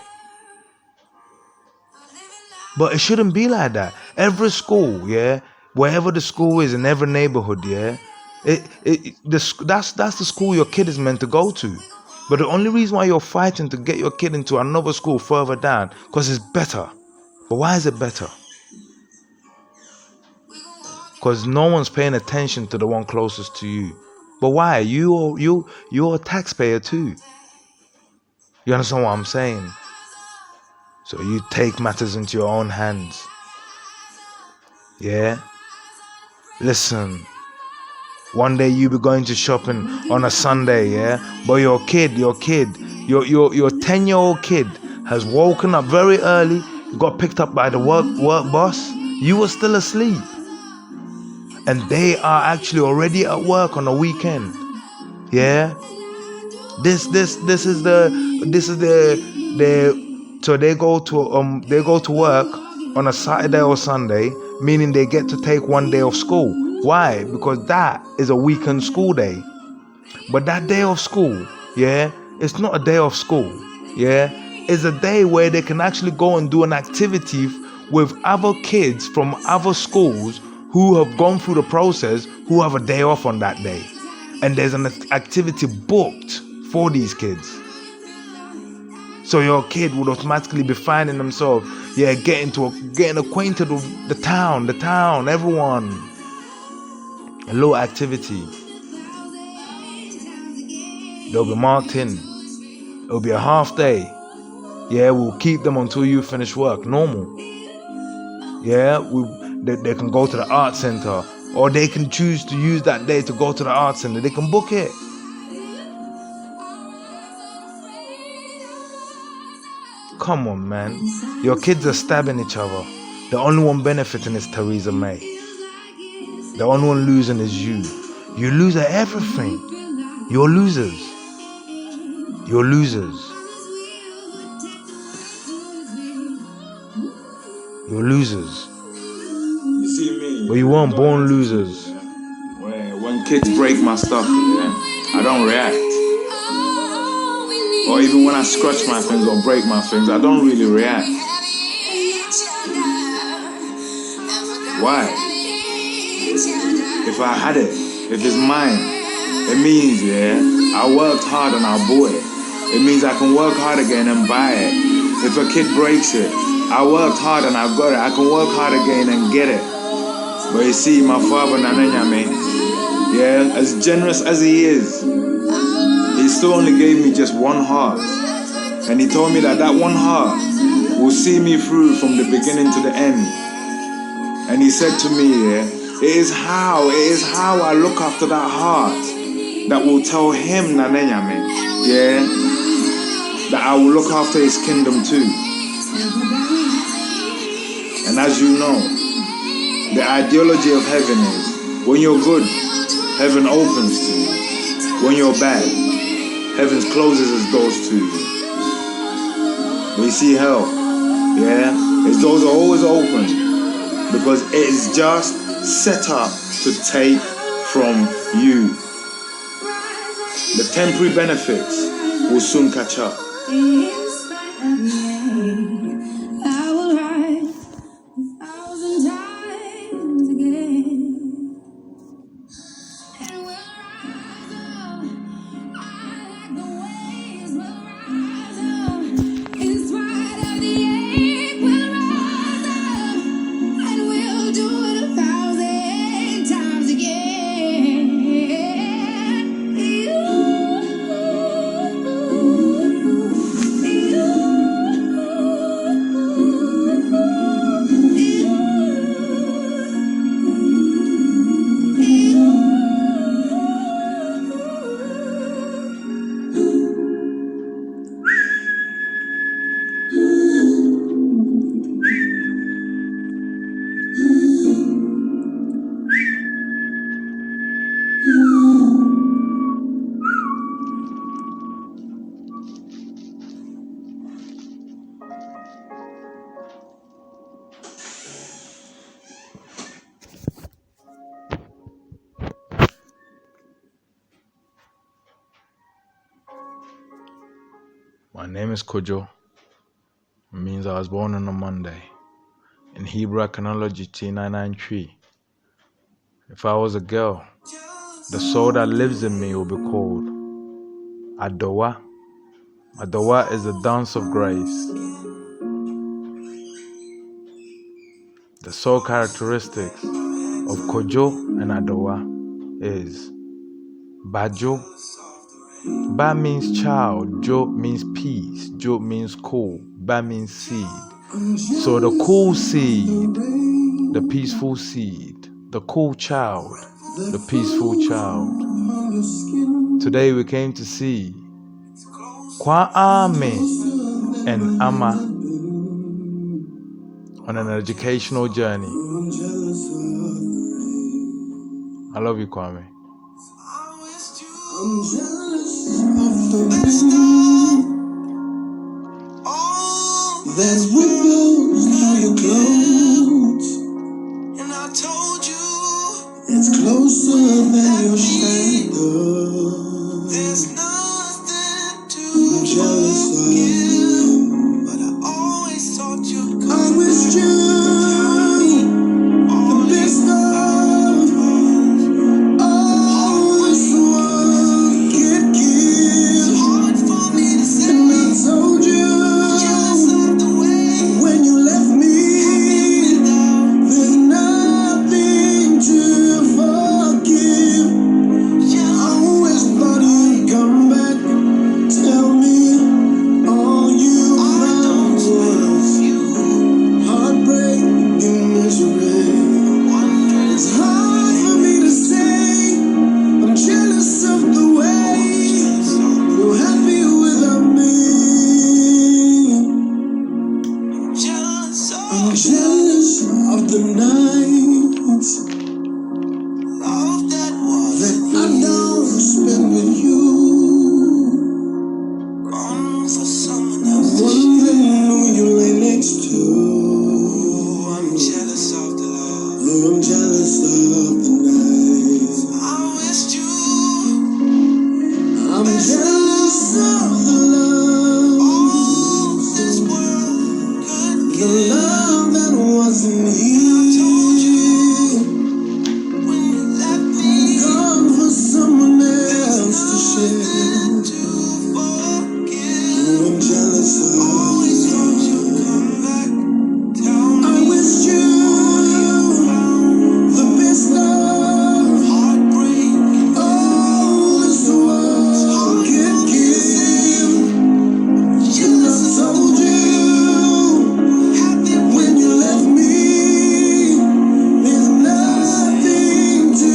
But it shouldn't be like that. Every school, yeah, wherever the school is in every neighborhood, yeah, that's the school your kid is meant to go to. But the only reason why you're fighting to get your kid into another school further down, because it's better. But why is it better? Because no one's paying attention to the one closest to you. But why? You're a taxpayer too. You understand what I'm saying? So you take matters into your own hands. Yeah? Listen. One day you be going to shopping on a Sunday, yeah? But your 10-year-old kid has woken up very early, got picked up by the work boss. You were still asleep. And they are actually already at work on a weekend. Yeah? This is so they go to work on a Saturday or Sunday, meaning they get to take one day of school. Why? Because that is a weekend school day. But that day of school, yeah, it's not a day of school. Yeah? It's a day where they can actually go and do an activity with other kids from other schools who have gone through the process, who have a day off on that day. And there's an activity booked for these kids. So your kid would automatically be finding themselves, yeah, getting acquainted with the town, everyone. A little activity. They'll be marked in. It'll be a half day. Yeah, we'll keep them until you finish work. Normal. Yeah, they can go to the art center, or they can choose to use that day to go to the art center. They can book it. Come on, man. Your kids are stabbing each other. The only one benefiting is Theresa May. The only one losing is you. You lose at everything. You're losers. You're losers. You're losers. You see me? But you weren't born losers. When kids break my stuff, yeah, I don't react. Or even when I scratch my things or break my things, I don't really react. Why? If I had it, if it's mine, it means, yeah, I worked hard and I bought it. It means I can work hard again and buy it. If a kid breaks it, I worked hard and I got it. I can work hard again and get it. But you see, my father, Nananyame, yeah, as generous as he is, he still only gave me just one heart. And he told me that one heart will see me through from the beginning to the end. And he said to me, yeah, it is how I look after that heart that will tell him, Nanenyame, yeah, that I will look after his kingdom too. And as you know, the ideology of heaven is, when you're good, heaven opens to you. When you're bad, heaven closes its doors to you. But you see hell, yeah, its doors are always open, because it is just set up to take from you. The temporary benefits will soon catch up. My name is Kojo. It means I was born on a Monday. In Hebrew Knowleducation T993. If I was a girl, the soul that lives in me will be called Adowa. Adowa is the dance of grace. The soul characteristics of Kojo and Adowa is Bajo. Ba means child, Jo means peace, Jo means cool, Ba means seed. So the cool seed, the peaceful seed, the cool child, the peaceful child. Today we came to see Kwame and Ama on an educational journey. I love you, Kwame. I'm jealous of the best that ripples through your clothes, and I told you it's closer than your shadow. There's nothing to forgive, but I always thought you'd come. I wish you the best of all this world could give. It's hard for me to say, and I told you when you left me, there's nothing to forgive. I always thought you'd come back, tell me all you found was heartbreak and misery. It's hard for me to say, I'm jealous of the way you're happy without me. I'm jealous of the nights that I don't spend with you. Wondering who you lay next to. I'm jealous of the love. Oh, I'm jealous of the nights I wished you. I'm jealous of the love. All this world could give. The love that wasn't here. I told you when you left me, come for someone else to share. Oh, I'm jealous of. Always thought you'd come back. Tell me. I wish you the best of heartbreak. All this world could give. And I told you when you left me, there's nothing to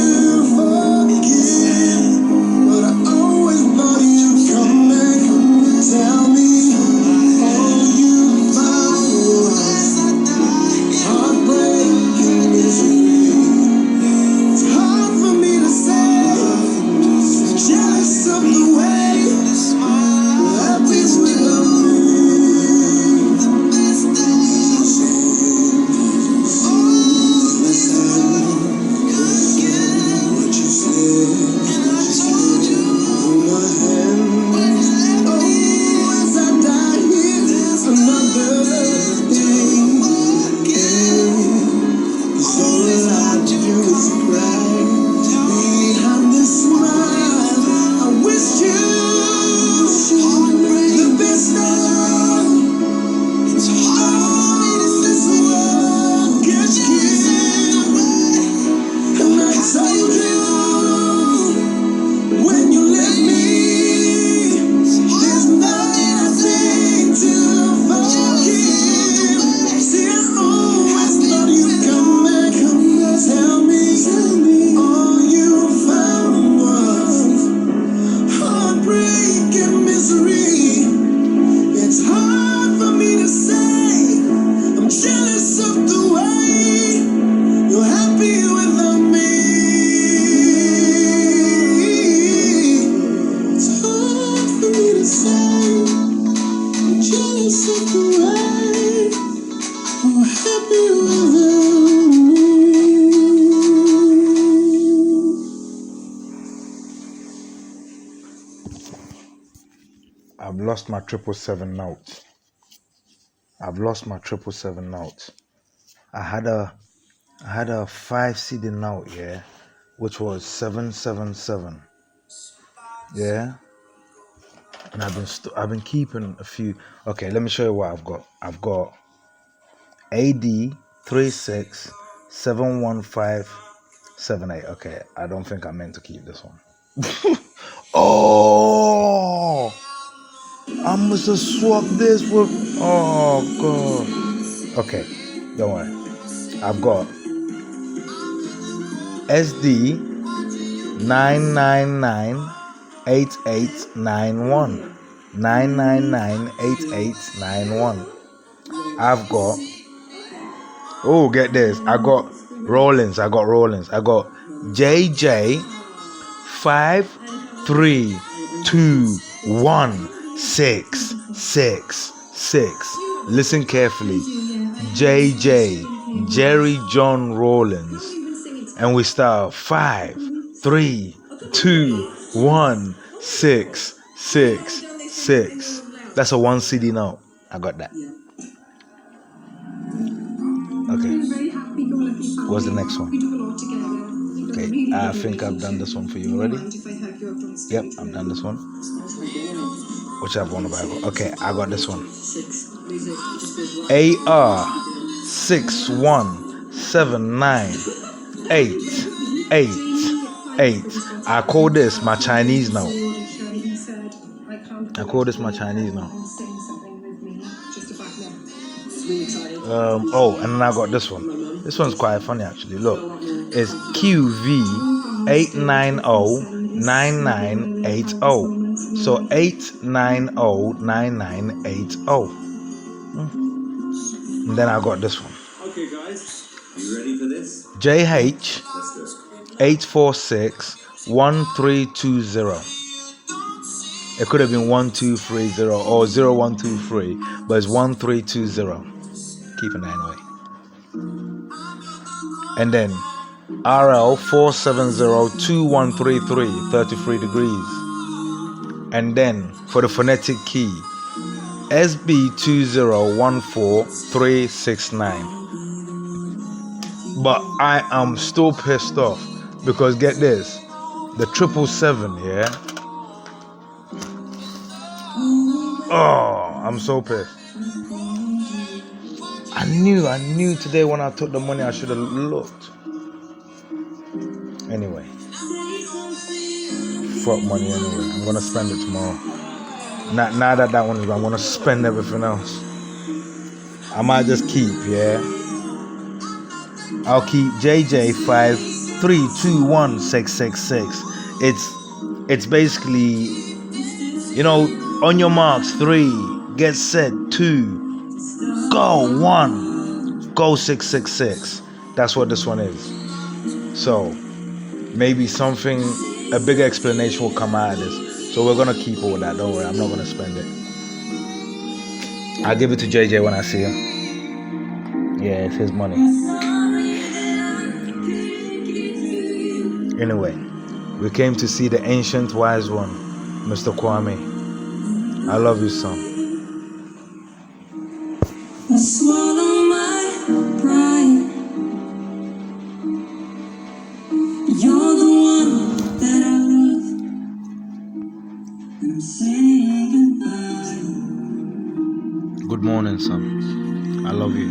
forgive. But I always thought you'd come back, tell me all you found was heartbreak and misery. It's hard for me to say, I'm jealous of the way you're happy without me. What you said, and I told you in my hand. Oh, as I die here, there's another day. Cause all that I do is cry behind this smile. I wish you the best of. It's hard for me to this world could give. And I told you when you left me, there's nothing to forgive. See, I always thought you'd come back, tell me all you found was heartbreak and misery. It's hard for me to say, I'm jealous of the way you're happy without me. It's hard for me to say, I'm jealous of the way you're happy without me. I've lost my 777 notes. I've lost my 777 notes. I had a 5 CD note, yeah, which was 777. Yeah. And I've been keeping a few. Okay, let me show you what I've got. I've got AD 3671578. Okay, I don't think I meant to keep this one. Oh, I must have swapped this with. Oh god. Okay, don't worry. I've got SD 9998891. 9998891. I've got. Oh, get this. I got Rollins. I got JJ 53216666. Listen carefully. JJ Jerry John Rollins. And we start 53216666. That's a 1 CD note. I got that. Okay. What's the next one? Okay, I think I've done this one for you already. Yep, I've done this one. Whichever one have I got? Okay, I got this one. AR 6179888. I call this my Chinese note. And then I got this one. This one's quite funny actually. Look, it's QV8909980. So 8909980. And then I got this one. Okay, guys, you ready for this? JH 8461320. It could have been 1230 or 0123, but it's 1320. Keeping that anyway. And then RL 4702133, 33 degrees. And then for the phonetic key, SB 2014369. But I am still pissed off because get this, the 777, yeah. Oh, I'm so pissed. I knew today when I took the money I should have looked. Anyway. Fuck money anyway. I'm gonna spend it tomorrow. Now that one is gone, I'm gonna spend everything else. I might just keep, yeah. I'll keep JJ 5321666. It's basically, on your marks, 3, get set, 2, go, 1, go 666. That's what this one is. So maybe a bigger explanation will come out of this. So we're gonna keep all that. Don't worry, I'm not gonna spend it. I'll give it to JJ when I see him. Yeah, it's his money. Anyway, we came to see the ancient wise one, Mr. Kwame. I love you, son. I swallow my pride. You're the one that I love. I'm saying goodbye. Good morning, son. I love you.